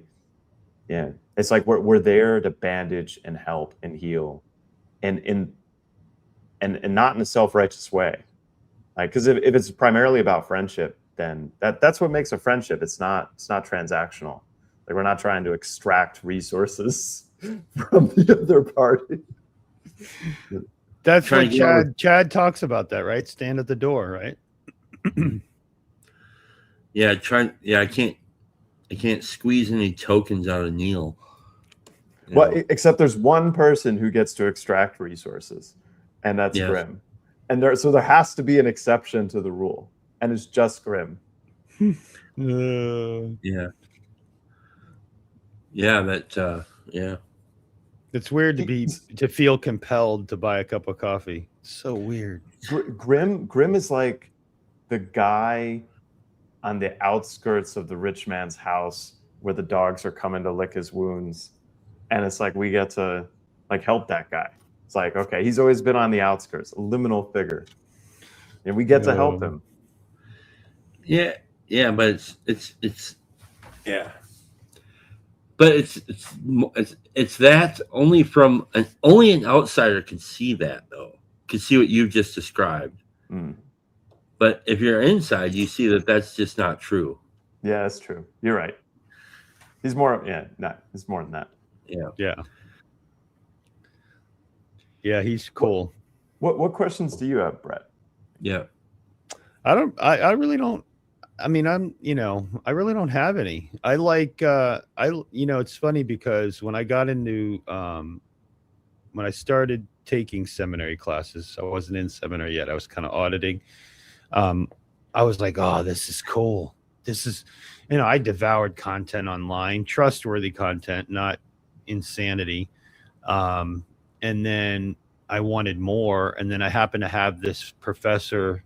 it's like we're there to bandage and help and heal, and not in a self-righteous way. Like, because if it's primarily about friendship, then that's what makes a friendship. It's not transactional. Like, we're not trying to extract resources from the other party. That's what Chad talks about, that, right? Stand at the door, right? I can't squeeze any tokens out of Neil. Well, except there's one person who gets to extract resources, and that's Grim. And there has to be an exception to the rule, and it's just Grim. It's weird to feel compelled to buy a cup of coffee. It's so weird. Grim is like the guy on the outskirts of the rich man's house where the dogs are coming to lick his wounds, and it's like we get to like help that guy. It's like, okay, he's always been on the outskirts, a liminal figure, and we get to help him. But it's that only an outsider can see that, though. Can see what you've just described. But if you're inside, you see that that's just not true. Yeah, that's true. You're right. He's more. He's more than that. Yeah, he's cool. What questions do you have, Brett? Yeah, I really don't. I mean, I really don't have any. I like, it's funny because when I got into, when I started taking seminary classes, I wasn't in seminary yet. I was kind of auditing. I was like, oh, this is cool. I devoured content online, trustworthy content, not insanity. And then I wanted more. And then I happened to have this professor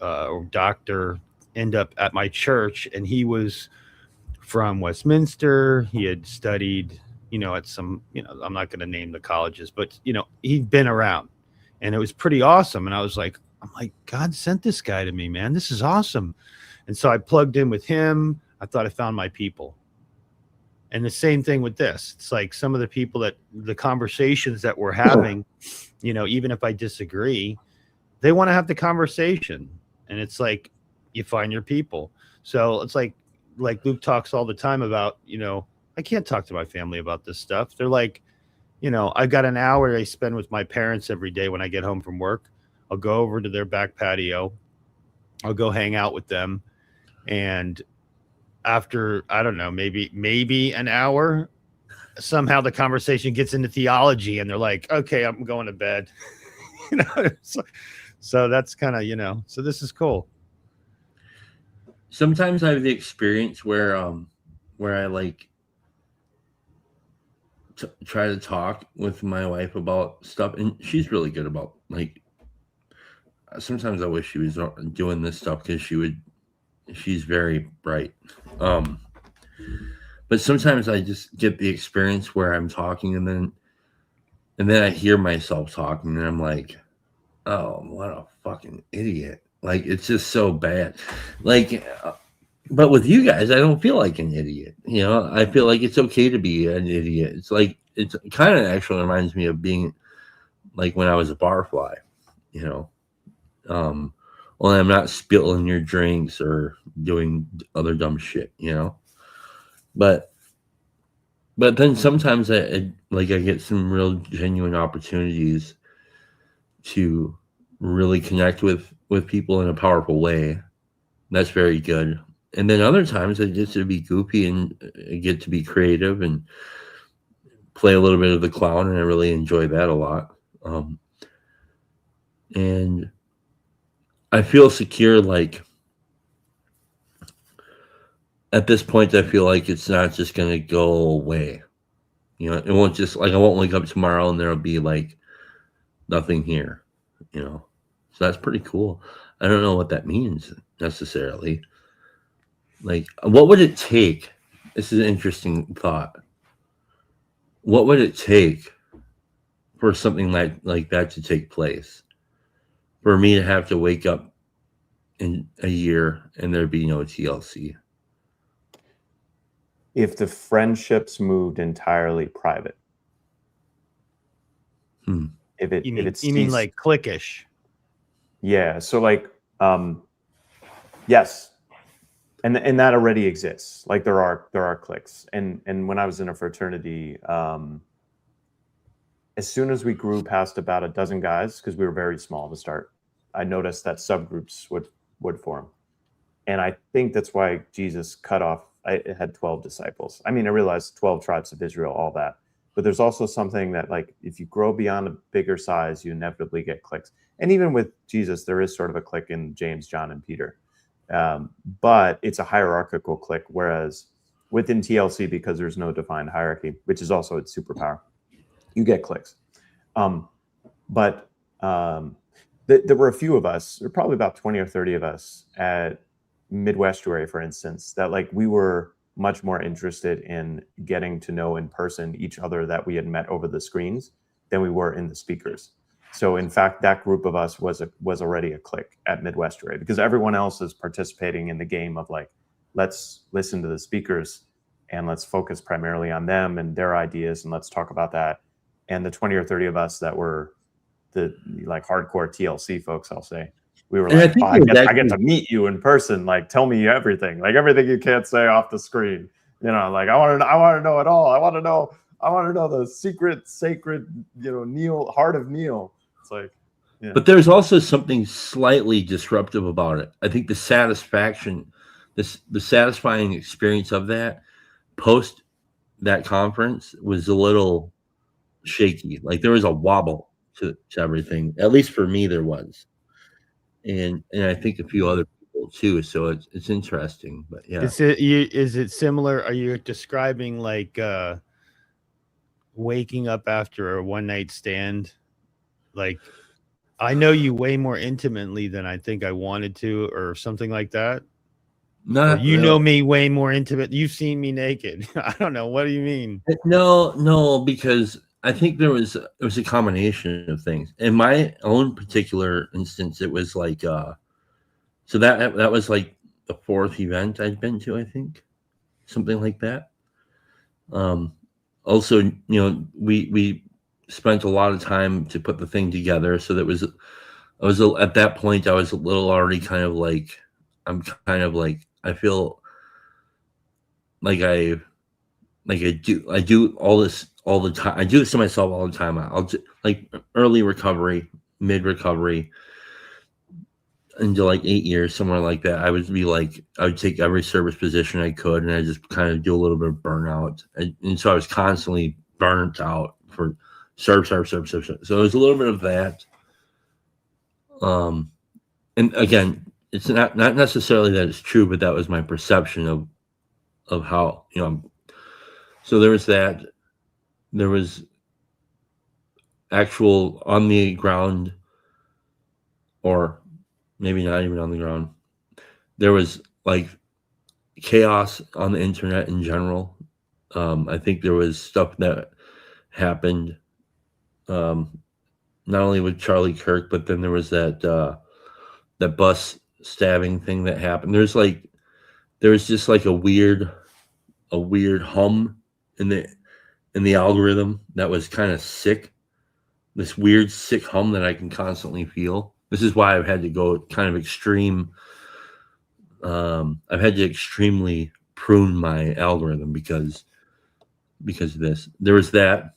or doctor end up at my church, and he was from Westminster. He had studied, at some, I'm not going to name the colleges, but, he'd been around, and it was pretty awesome. And I'm like, God sent this guy to me, man. This is awesome. And so I plugged in with him. I thought I found my people. And the same thing with this. It's like some of the people that the conversations that we're having, even if I disagree, they want to have the conversation. And it's like, you find your people. So it's like Luke talks all the time about, I can't talk to my family about this stuff. They're like, I've got an hour I spend with my parents every day when I get home from work. I'll go over to their back patio. I'll go hang out with them. And after, I don't know, maybe an hour, somehow the conversation gets into theology, and they're like, okay, I'm going to bed. So that's kind of, so this is cool. Sometimes I have the experience where I like try to talk with my wife about stuff, and she's really good about, like, sometimes I wish she was doing this stuff because she's very bright. But sometimes I just get the experience where I'm talking, and then I hear myself talking, and I'm like, oh, what a fucking idiot. Like, it's just so bad. Like, but with you guys, I don't feel like an idiot. I feel like it's okay to be an idiot. It's like, it's kind of actually reminds me of being like when I was a barfly, well, I'm not spilling your drinks or doing other dumb shit, but then sometimes I get some real genuine opportunities to really connect with people in a powerful way. That's very good. And then other times I get to be goofy and I get to be creative and play a little bit of the clown, and I really enjoy that a lot. And I feel secure, like, at this point, I feel like it's not just going to go away. It won't just, like, I won't wake up tomorrow and there'll be, like, nothing here, So that's pretty cool. I don't know what that means necessarily. Like, what would it take? This is an interesting thought. What would it take for something like that to take place? For me to have to wake up in a year and there be no TLC? If the friendships moved entirely private. If it mean like cliquish? Yeah. So like, yes. And that already exists. Like there are cliques. And when I was in a fraternity, as soon as we grew past about a dozen guys, because we were very small to start, I noticed that subgroups would form. And I think that's why Jesus cut off, it had 12 disciples. I mean, I realized 12 tribes of Israel, all that. But there's also something that, like, if you grow beyond a bigger size, you inevitably get cliques. And even with Jesus, there is sort of a clique in James, John, and Peter. But it's a hierarchical clique, whereas within TLC, because there's no defined hierarchy, which is also its superpower, you get cliques. But there were a few of us, there were probably about 20 or 30 of us at Midwestuary, for instance, that like we were much more interested in getting to know in person each other that we had met over the screens than we were in the speakers. So in fact, that group of us was already a clique at Midwestuary, because everyone else is participating in the game of like, let's listen to the speakers and let's focus primarily on them and their ideas and let's talk about that. And the 20 or 30 of us that were the like hardcore TLC folks, I'll say, we were like, I get to meet you in person. Like, tell me everything, like everything you can't say off the screen. Like I want to know it all. I want to know the secret, sacred, Neil, heart of Neil. It's like, yeah. But there's also something slightly disruptive about it. I think the satisfaction, the satisfying experience of that post that conference was a little shaky. Like there was a wobble to everything. At least for me, there was. And I think a few other people people too, so it's interesting. But yeah, Is it similar? Are you describing like waking up after a one night stand? Like, I know you way more intimately than I think I wanted to, or something like that. Or not you really. know me way more intimate. You've seen me naked. I don't know. What do you mean? No, because I think it was a combination of things. In my own particular instance, it was like so that was like the fourth event I'd been to, I think, something like that. Also, you know, we spent a lot of time to put the thing together, so that was at that point I was a little already kind of like I feel like I do all this all the time. I do this to myself all the time. I'll do, like early recovery, mid recovery, into like 8 years, somewhere like that. I would be like, I would take every service position I could, and I just kind of do a little bit of burnout, and so I was constantly burnt out for serve. So it was a little bit of that. And again, it's not necessarily that it's true, but that was my perception of how, you know. So there was that. There was actual on the ground, or maybe not even on the ground. There was like chaos on the internet in general. I think there was stuff that happened, not only with Charlie Kirk, but then there was that bus stabbing thing that happened. There was just like a weird hum in the algorithm that was kind of sick. This weird sick hum that I can constantly feel. This is why I've had to go kind of extreme. I've had to extremely prune my algorithm because of this. There was that.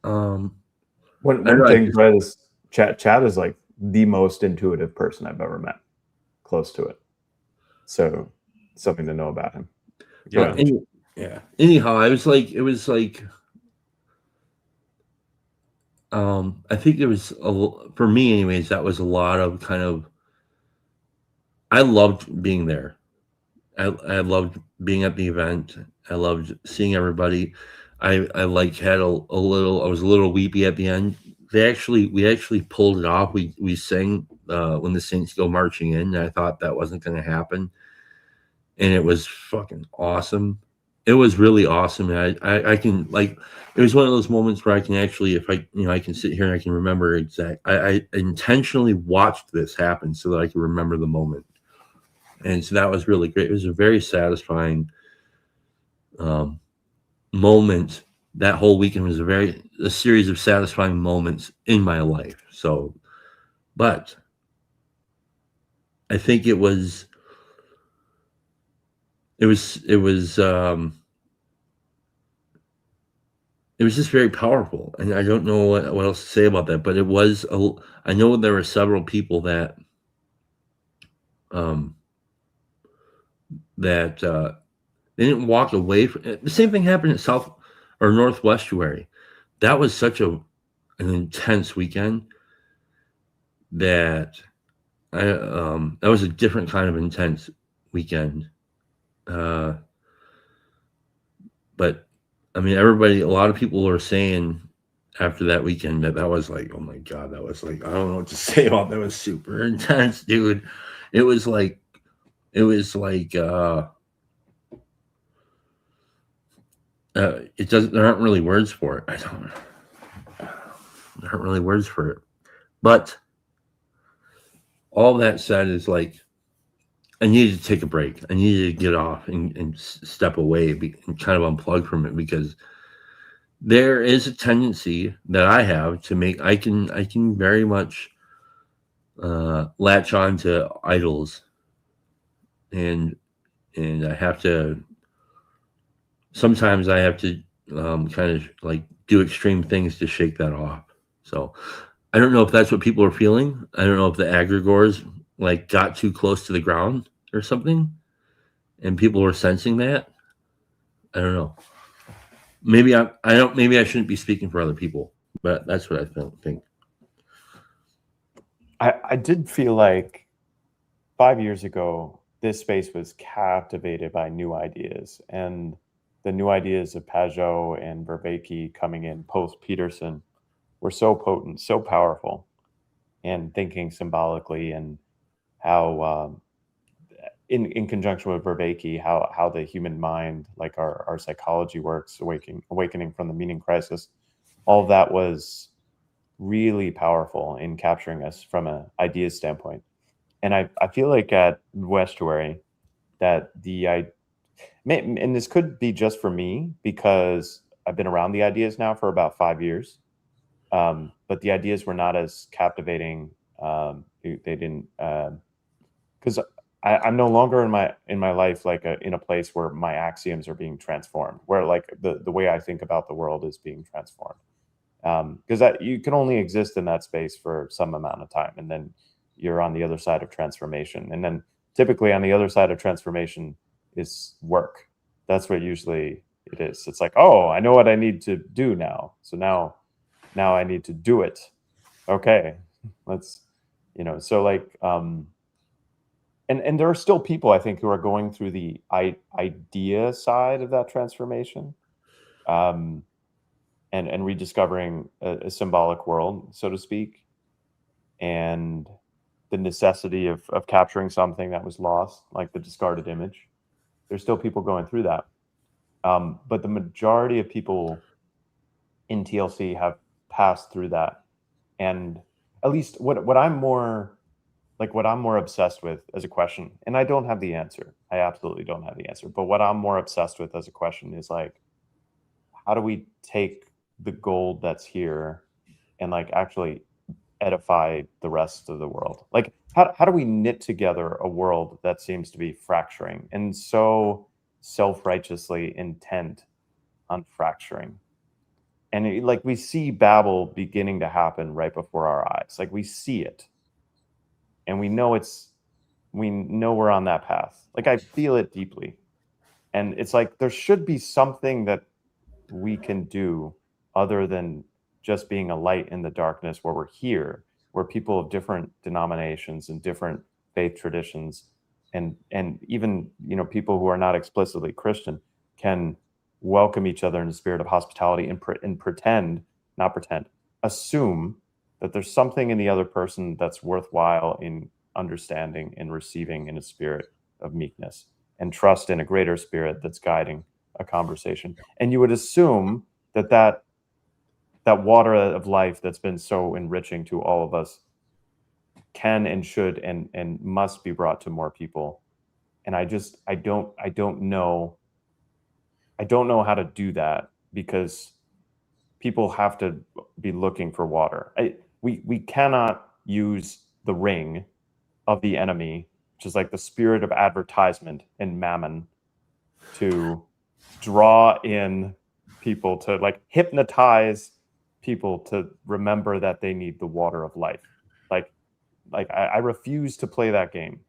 One I know, thing, Brett, is Chad is like the most intuitive person I've ever met. Close to it. So something to know about him. Yeah. Yeah. Anyhow, it was like I think it was for me anyways, that was a lot of kind of, I loved being there. I loved being at the event. I loved seeing everybody. I like had a little, I was a little weepy at the end. We actually pulled it off. We sang When the Saints Go Marching In, and I thought that wasn't going to happen. And it was fucking awesome. It was really awesome. And I can, like, it was one of those moments where I can actually, if I, you know, I can sit here and I can remember I intentionally watched this happen so that I could remember the moment. And so that was really great. It was a very satisfying moment. That whole weekend was a series of satisfying moments in my life. So, but I think it was just very powerful, and I don't know what else to say about that. But I know there were several people that they didn't walk away from it. The same thing happened at South or Northwestuary. That was such an intense weekend that that was a different kind of intense weekend. But I mean, a lot of people were saying after that weekend that was like, oh my God, that was like, I don't know what to say about that. It was super intense, dude. It was like there aren't really words for it. There aren't really words for it. But all that said is like, I needed to take a break. I needed to get off and step away and kind of unplug from it, because there is a tendency that I have to make, I can very much latch on to idols, and sometimes I have to kind of like do extreme things to shake that off. So I don't know if that's what people are feeling. I don't know if the egregores like got too close to the ground or something, and people were sensing that. I don't know. Maybe maybe I shouldn't be speaking for other people, but that's what I think. I did feel like 5 years ago, this space was captivated by new ideas, and the new ideas of Pajot and Vervaeke coming in post Peterson were so potent, so powerful, and thinking symbolically, and how in conjunction with Vervaeke, how the human mind, like our psychology works, awakening from the meaning crisis, all of that was really powerful in capturing us from an ideas standpoint. And I feel like at Westuary that and this could be just for me because I've been around the ideas now for about 5 years, but the ideas were not as captivating. They didn't, because I'm no longer in my life like in a place where my axioms are being transformed, where like the way I think about the world is being transformed. Because you can only exist in that space for some amount of time, and then you're on the other side of transformation. And then typically on the other side of transformation is work. That's what usually it is. It's like, oh, I know what I need to do now. So now I need to do it. Okay, let's, so like, and there are still people I think who are going through the idea side of that transformation. And rediscovering a symbolic world, so to speak, and the necessity of capturing something that was lost, like the discarded image. There's still people going through that. But the majority of people in TLC have passed through that. And at least what I'm more obsessed with as a question, and I don't have the answer. I absolutely don't have the answer. But what I'm more obsessed with as a question is like, how do we take the gold that's here and like actually edify the rest of the world? Like how do we knit together a world that seems to be fracturing and so self-righteously intent on fracturing? And like we see Babel beginning to happen right before our eyes. Like we see it and we know we're on that path. Like I feel it deeply. And it's like there should be something that we can do other than just being a light in the darkness, where we're here, where people of different denominations and different faith traditions and even people who are not explicitly Christian can welcome each other in a spirit of hospitality and assume that there's something in the other person that's worthwhile in understanding and receiving in a spirit of meekness, and trust in a greater spirit that's guiding a conversation. And you would assume that water of life that's been so enriching to all of us can and should and must be brought to more people. And I don't know how to do that, because people have to be looking for water. We cannot use the ring of the enemy, which is like the spirit of advertisement and mammon, to draw in people, to like hypnotize people to remember that they need the water of life. Like I refuse to play that game,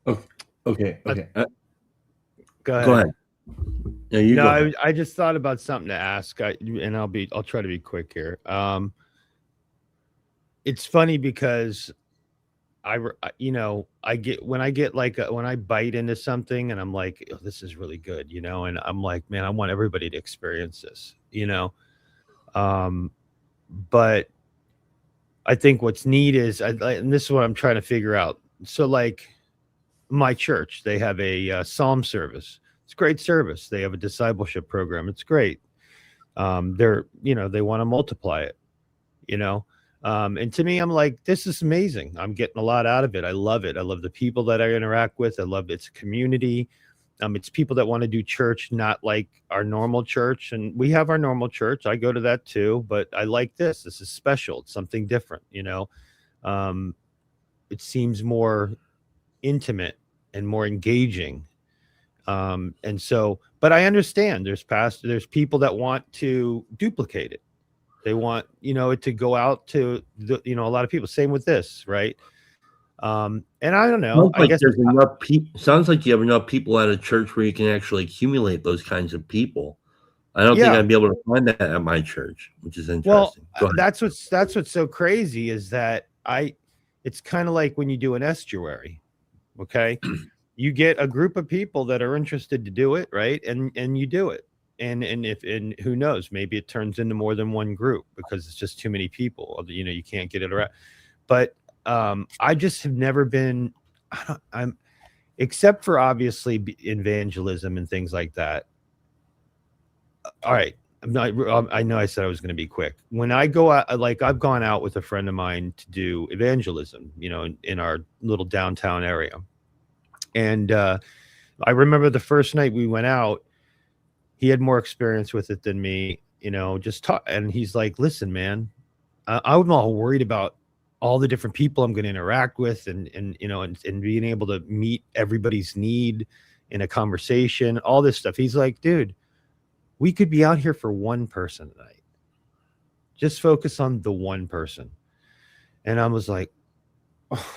Okay. Go ahead. Go ahead. Yeah, you go ahead. I just thought about something to ask, and I'll try to be quick here. It's funny because when I bite into something and I'm like, oh, this is really good, and I'm like, man, I want everybody to experience this, but I think what's neat is, and this is what I'm trying to figure out. So like my church, they have a psalm service. It's a great service. They have a discipleship program. It's great. They want to multiply it, and to me, I'm like, this is amazing. I'm getting a lot out of it. I love it. I love the people that I interact with. I love its community. It's people that want to do church, not like our normal church. And we have our normal church. I go to that too, but I like this. This is special. It's something different, It seems more intimate and more engaging. And so, but I understand there's people that want to duplicate it. They want, it to go out to a lot of people. Same with this, right? And I don't know. I guess there's enough people. Sounds like you have enough people at a church where you can actually accumulate those kinds of people. I don't think I'd be able to find that at my church, which is interesting. Well, that's what's so crazy is that it's kind of like when you do an estuary. Okay. You get a group of people that are interested to do it, right? And you do it. And who knows, maybe it turns into more than one group because it's just too many people. You know, you can't get it around. But I just have never been, I'm except for obviously evangelism and things like that. All right. I know I said I was going to be quick. When I go out, like I've gone out with a friend of mine to do evangelism, you know, in our little downtown area. And I remember the first night we went out, he had more experience with it than me, you know, just talk. And he's like, listen, man, I'm all worried about all the different people I'm going to interact with and you know, and being able to meet everybody's need in a conversation, all this stuff. He's like, dude, we could be out here for one person tonight. Just focus on the one person. And I was like, oh,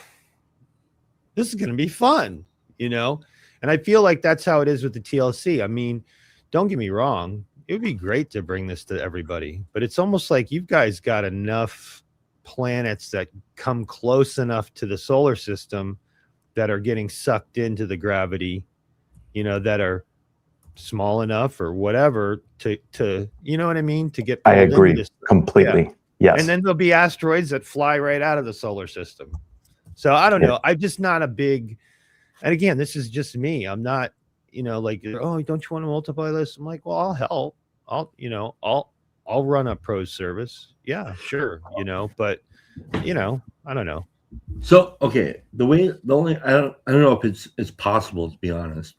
this is going to be fun, you know? And I feel like that's how it is with the TLC. I mean, don't get me wrong. It would be great to bring this to everybody, but it's almost like you guys got enough planets that come close enough to the solar system that are getting sucked into the gravity, you know, that are small enough or whatever to you know what I mean, to get I pulled into agree this. completely. Yeah. Yes. And then there'll be asteroids that fly right out of the solar system. So I don't know. I'm just not a big, and again, this is just me. I'm not, you know, like, oh, don't you want to multiply this? I'm like, well, I'll help. I'll run a pros service. Yeah, sure. You know, but you know, I don't know. So okay, I don't know if it's possible, to be honest,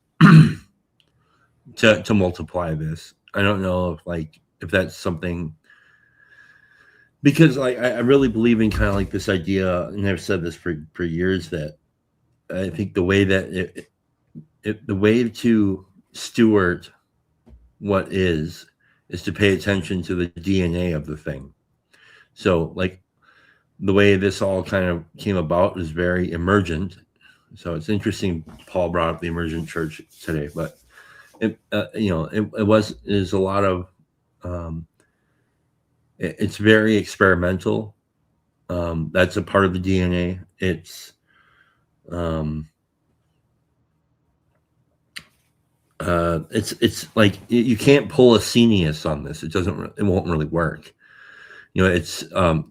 to multiply this. I don't know if that's something, because like I really believe in kind of like this idea, and I've said this for years, that I think the way that the way to steward what is to pay attention to the DNA of the thing. So like the way this all kind of came about is very emergent. So it's interesting Paul brought up the emergent church today, but it you know, it is a lot of it's very experimental. That's a part of the DNA. It's like you can't pull a Cenius on this. It won't really work. You know, it's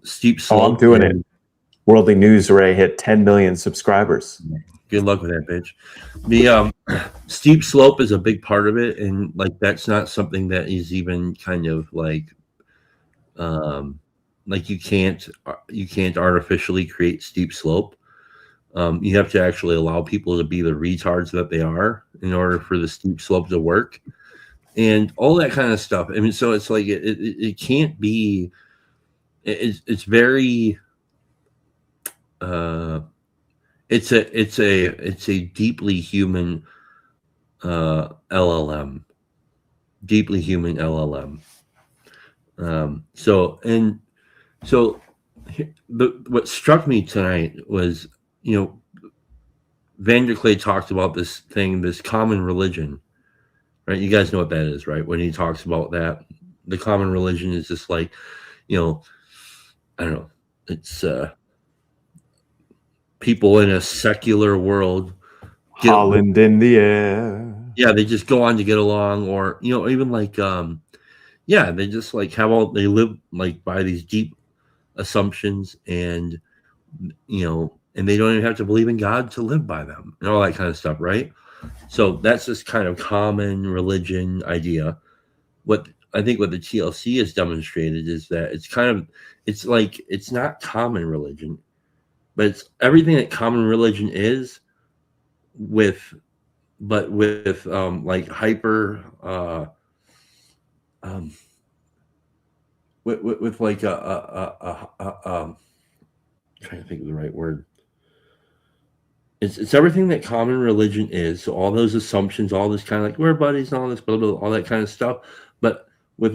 steep slope. Oh, I'm doing it. Worldly News Ray hit 10 million subscribers. Good luck with that, bitch. The steep slope is a big part of it, and like that's not something that is even kind of like you can't artificially create steep slope. You have to actually allow people to be the retards that they are in order for the steep slope to work, and all that kind of stuff. I mean, so it's like it can't be. It's very. It's a deeply human LLM. Deeply human LLM. What struck me tonight was, you know, Vanderklay talked about this common religion, right? You guys know what that is, right? When he talks about that, the common religion is just like, you know, I don't know, it's people in a secular world. Holland in the air. Yeah, they just go on to get along, or you know, even like they just like they live like by these deep assumptions, and you know, and they don't even have to believe in God to live by them and all that kind of stuff, right? So that's this kind of common religion idea. What I think what the TLC has demonstrated is that it's like it's not common religion, but it's everything that common religion is, with like hyper with like trying to think of the right word. It's everything that common religion is. So all those assumptions, all this kind of like we're buddies and all this, blah, blah, blah, all that kind of stuff. But with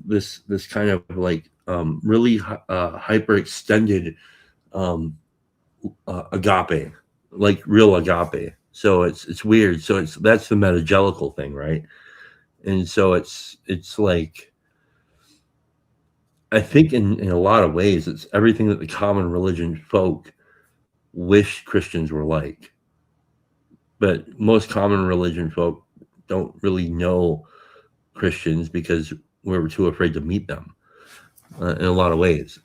this kind of like really hyper extended agape, like real agape. So it's weird. So that's the metagelical thing, right? And so it's like, I think in a lot of ways it's everything that the common religion folk wish Christians were like. But most common religion folk don't really know Christians because we were too afraid to meet them in a lot of ways.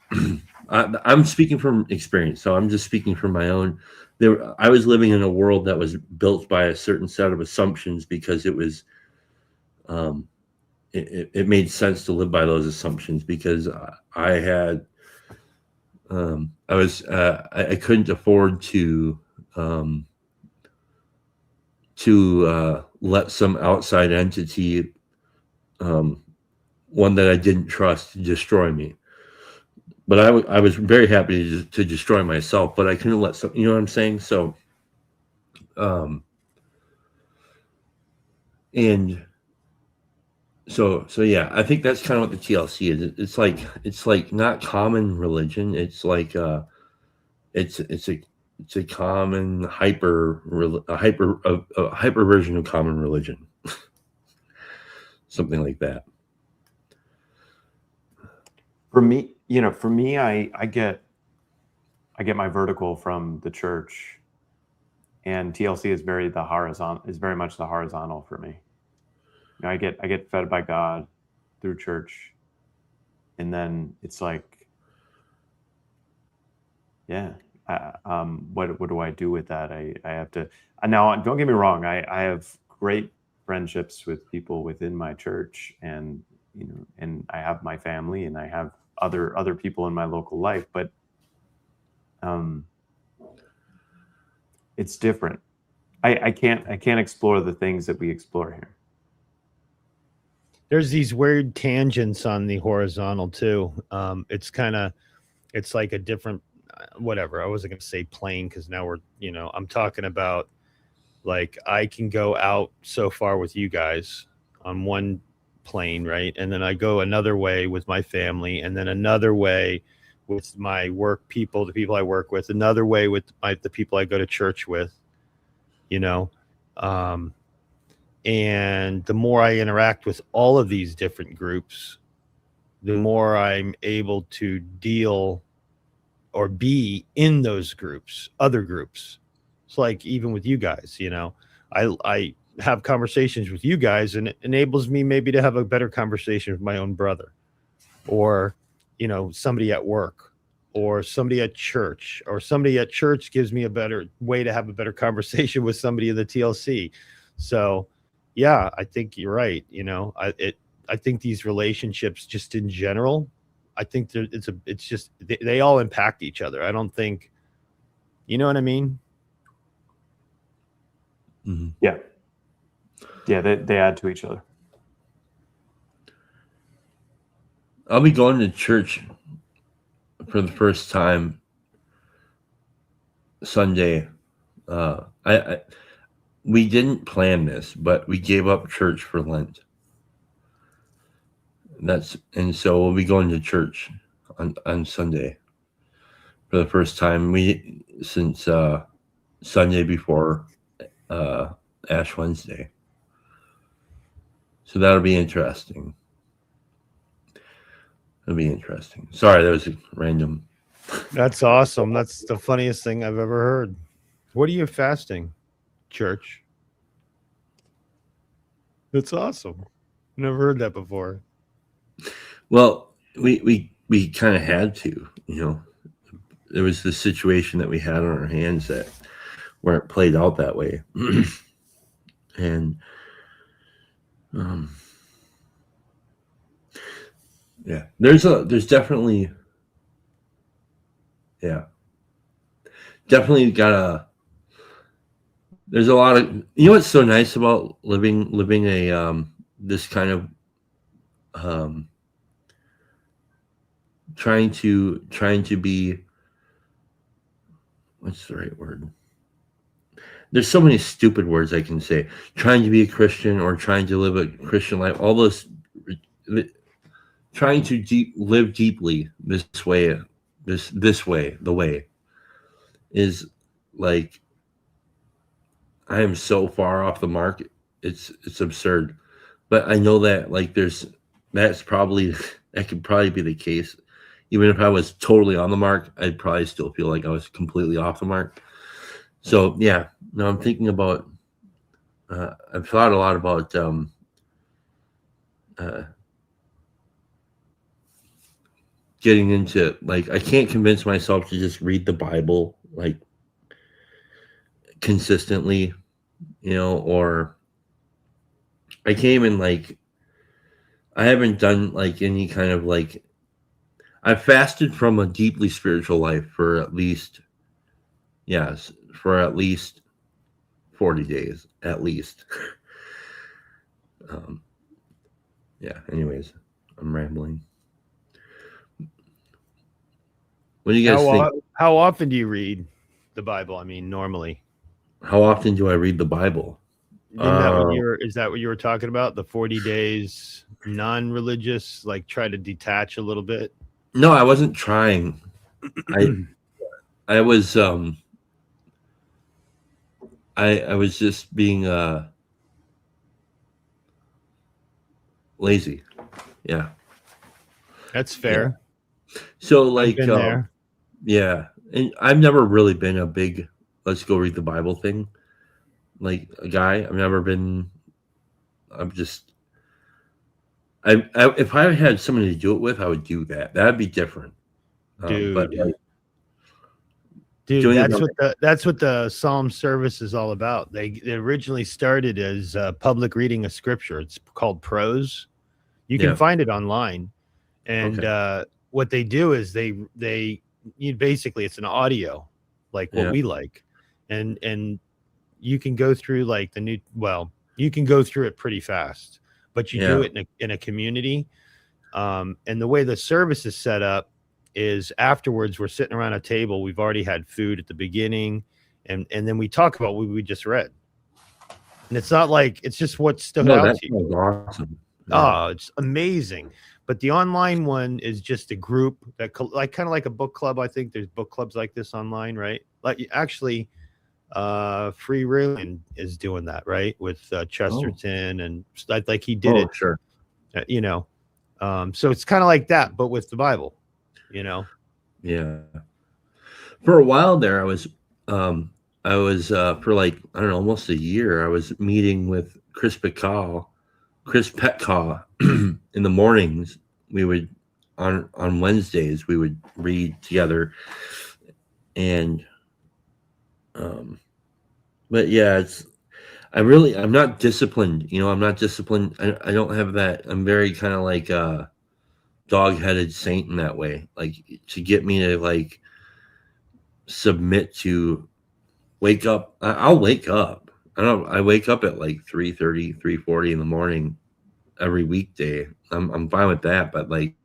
I'm speaking from experience, so I'm just speaking from my own. I was living in a world that was built by a certain set of assumptions because it was, it made sense to live by those assumptions because I couldn't afford to let some outside entity, one that I didn't trust, destroy me. But I was very happy to destroy myself, but I couldn't let some, you know what I'm saying? So, and so yeah, I think that's kind of what the TLC is. It's like not common religion. It's like, it's a common a hyper version of common religion. Something like that. For me, I get my vertical from the church, and TLC is very much the horizontal for me. I get fed by God through church, and then it's like, yeah, what do I do with that? I have to now. Don't get me wrong. I have great friendships with people within my church, and and I have my family, and I have other people in my local life, but it's different. I can't explore the things that we explore here. There's these weird tangents on the horizontal too. It's like a different, whatever. I wasn't going to say plane because now I'm talking about, like, I can go out so far with you guys on one plane, right? And then I go another way with my family, and then another way with my work people, the people I work with, another way with the people I go to church with, and the more I interact with all of these different groups, the more I'm able to deal or be in those groups, other groups. It's like, even with you guys, I have conversations with you guys, and it enables me maybe to have a better conversation with my own brother, or somebody at work, or somebody at church, or somebody at church gives me a better way to have a better conversation with somebody in the TLC. So yeah, I think you're right. I think these relationships, just in general, I think it's just they all impact each other. I don't think, you know what I mean? Mm-hmm. Yeah, they add to each other. I'll be going to church for the first time Sunday. We didn't plan this, but we gave up church for Lent. And so we'll be going to church on Sunday for the first time since Sunday before Ash Wednesday. So that'll be interesting. It'll be interesting. Sorry, that was a random. That's awesome. That's the funniest thing I've ever heard. What are you fasting, church? That's awesome. Never heard that before. Well, we kind of had to, There was the situation that we had on our hands where it played out that way. And yeah, there's definitely there's a lot of, what's so nice about living a this kind of trying to be, what's the right word? There's so many stupid words I can say. Trying to be a Christian, or trying to live a Christian life, all those, trying to live deeply this way, the way is like, I am so far off the mark. It's absurd. But I know that, like, that could probably be the case even if I was totally on the mark, I'd probably still feel like I was completely off the mark. So yeah, no, I'm thinking about. I've thought a lot about getting into, like, I can't convince myself to just read the Bible like consistently, or I can't even, like, I haven't done like any kind of, like, I've fasted from a deeply spiritual life for at least 40 days at least. Yeah, anyways, I'm rambling. What do you guys think? How often do you read the Bible? I mean, normally. How often do I read the Bible? Is that what you were talking about? The 40 days non-religious, like try to detach a little bit? No, I wasn't trying. I was I was just being lazy. Yeah. That's fair. So I've like been there. yeah, and I've never really been a big let's go read the Bible thing. Like a guy, I've never been. I'm just. I if I had somebody to do it with, I would do that. That'd be different. Dude. But like, Dude, that's what the Psalm service is all about. They originally started as public reading of scripture. It's called prose. You can find it online, and what they do is basically it's an audio, like what we like, and you can go through like you can go through it pretty fast, but you do it in a community, and the way the service is set up is afterwards we're sitting around a table. We've already had food at the beginning, and then we talk about what we just read. And it's not like it's just what stood out to you. Awesome. Oh, it's amazing. But the online one is just a group that like kind of like a book club. I think there's book clubs like this online, right? Like actually Free Ruin is doing that, right? With Chesterton and like he did it. Sure. So it's kind of like that, but with the Bible. Yeah. For a while there, I was for like, I don't know, almost a year, I was meeting with Chris Petkaw in the mornings. We would on Wednesdays we would read together, and but yeah, I'm not disciplined. I'm not disciplined. I don't have that. I'm very kind of like dog-headed saint in that way, like to get me to like submit to wake up. I'll wake up. I wake up at like 3:30, 3:40 in the morning every weekday. I'm fine with that, but like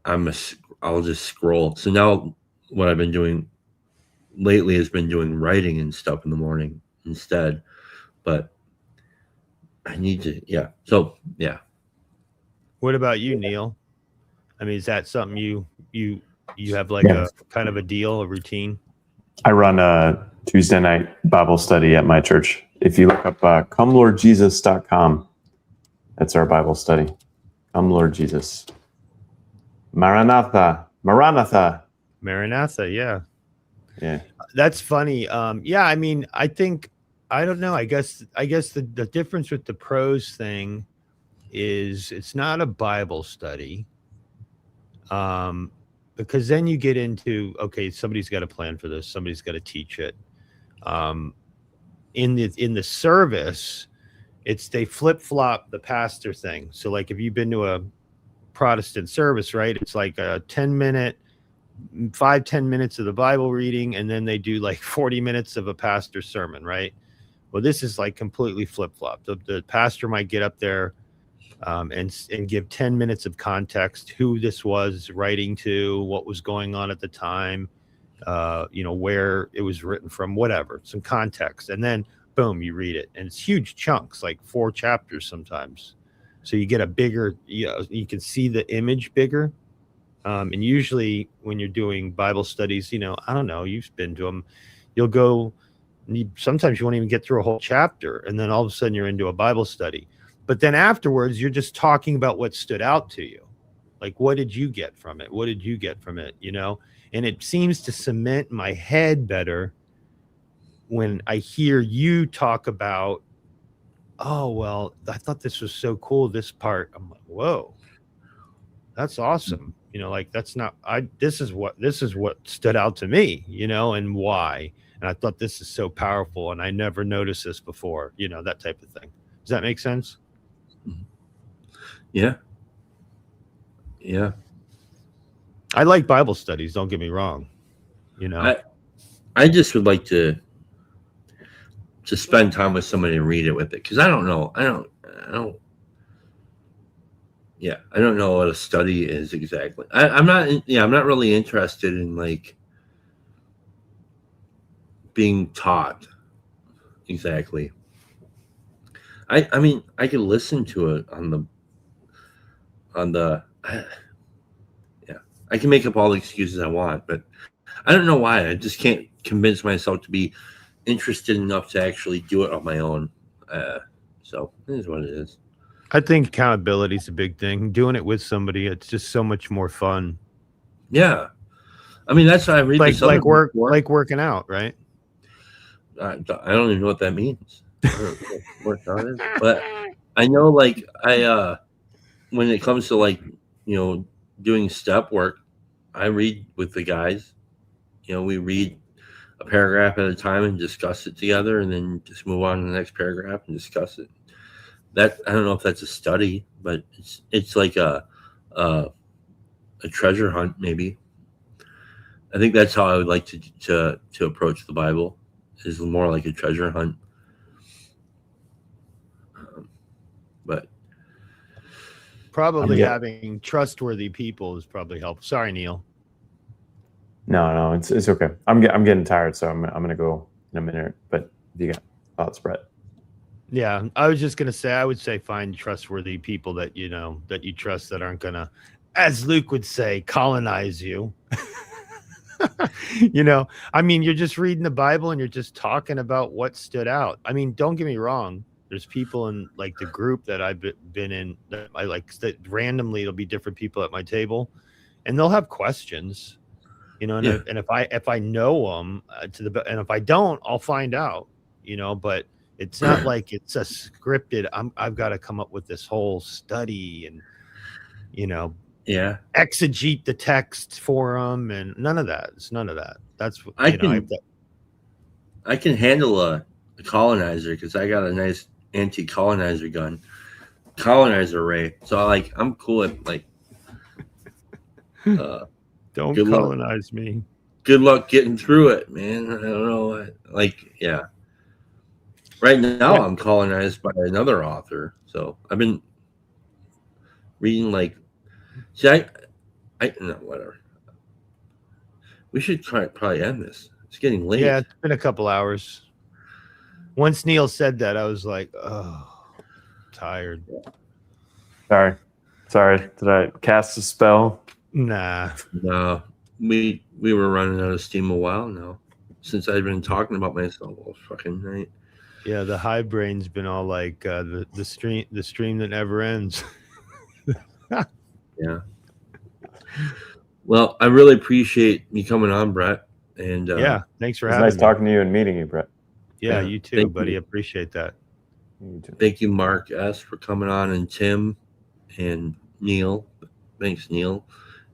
I'll just scroll. So now what I've been doing lately has been doing writing and stuff in the morning instead, but I need to so yeah. What about you, Neil? I mean, is that something you have like a kind of a deal, a routine? I run a Tuesday night Bible study at my church. If you look up comelordjesus.com, that's our Bible study. Come Lord Jesus. Maranatha. Yeah. Yeah. That's funny. I mean, I don't know. I guess the difference with the prose thing is it's not a Bible study, because then you get into, okay, somebody's got a plan for this, somebody's got to teach it. In the service, they flip-flop the pastor thing. So like if you've been to a Protestant service, right, it's like a 10 minutes of the Bible reading, and then they do like 40 minutes of a pastor sermon, right? Well, this is like completely flip-flop. The pastor might get up there and give 10 minutes of context, who this was writing to, what was going on at the time, where it was written from, whatever, some context. And then boom, you read it. And it's huge chunks, like 4 chapters sometimes. So you get a bigger, you can see the image bigger. And usually when you're doing Bible studies, I don't know, you've been to them, you'll go, sometimes you won't even get through a whole chapter. And then all of a sudden you're into a Bible study. But then afterwards, you're just talking about what stood out to you. Like, what did you get from it? What did you get from it? You know, and it seems to cement my head better when I hear you talk about, oh, well, I thought this was so cool. This part, I'm like, whoa, that's awesome. You know, like this is what stood out to me, you know, and why. And I thought this is so powerful and I never noticed this before, you know, that type of thing. Does that make sense? Yeah. Yeah. I like Bible studies. Don't get me wrong. You know, I just would like to spend time with somebody and read it with it. Cause I don't know. I don't know what a study is exactly. I'm not really interested in like being taught exactly. I mean, I could listen to it on the yeah. I can make up all the excuses I want, but I don't know why. I just can't convince myself to be interested enough to actually do it on my own. So it is what it is. I think accountability is a big thing. Doing it with somebody, it's just so much more fun. Yeah. I mean, that's why I read this other book for. Like working out, right? I don't even know what that means. I don't know what workout is, but I know, like, when it comes to like, you know, doing step work, I read with the guys. You know, we read a paragraph at a time and discuss it together, and then just move on to the next paragraph and discuss it. That, I don't know if that's a study, but it's like a treasure hunt, maybe. I think that's how I would like to approach the Bible, is more like a treasure hunt. But probably having trustworthy people is probably helpful. Sorry, Neil. No, it's okay. I'm getting tired, so I'm gonna go in a minute. But if you got thoughts, Brett? Yeah, I was just gonna say, I would say find trustworthy people that you know that you trust, that aren't gonna, as Luke would say, colonize you. You know, I mean, you're just reading the Bible and you're just talking about what stood out. I mean, don't get me wrong. There's people in like the group that I've been in that I like, that randomly there'll be different people at my table, and they'll have questions. You know, and, Yeah. and if I know them and if I don't, I'll find out. You know, but it's not like it's a scripted. I've got to come up with this whole study and, you know, yeah, exegete the text for them, and none of that. It's none of that. That's what I can handle a colonizer because I got a nice anti-colonizer gun, colonizer ray. So I'm cool at like. Don't good colonize me. Good luck getting through it, man. I don't know. Yeah. Right now, I'm colonized by another author, so I've been reading no, whatever. We should probably end this. It's getting late. Yeah, it's been a couple hours. Once Neil said that, I was like, oh, tired. Sorry. Did I cast a spell? Nah. No, we were running out of steam a while now. Since I've been talking about myself all fucking night. Yeah, the high brain's been all like the stream that never ends. Yeah. Well, I really appreciate you coming on, Brett. And yeah, thanks for having having me. me. Talking to you and meeting you, Brett. Yeah, you too, buddy. You. Appreciate that. You too. Thank you, Mark S., for coming on, and Tim and Neil. Thanks, Neil.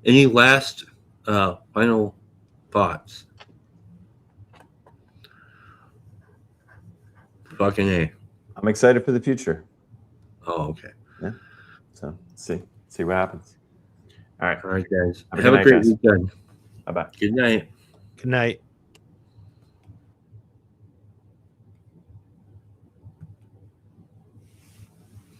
Any last final thoughts? Fucking A. I'm excited for the future. Oh, okay. Yeah. So see what happens. All right. All right, guys. Have a Have a good night, great guys. weekend. Bye-bye. Good night. Good night.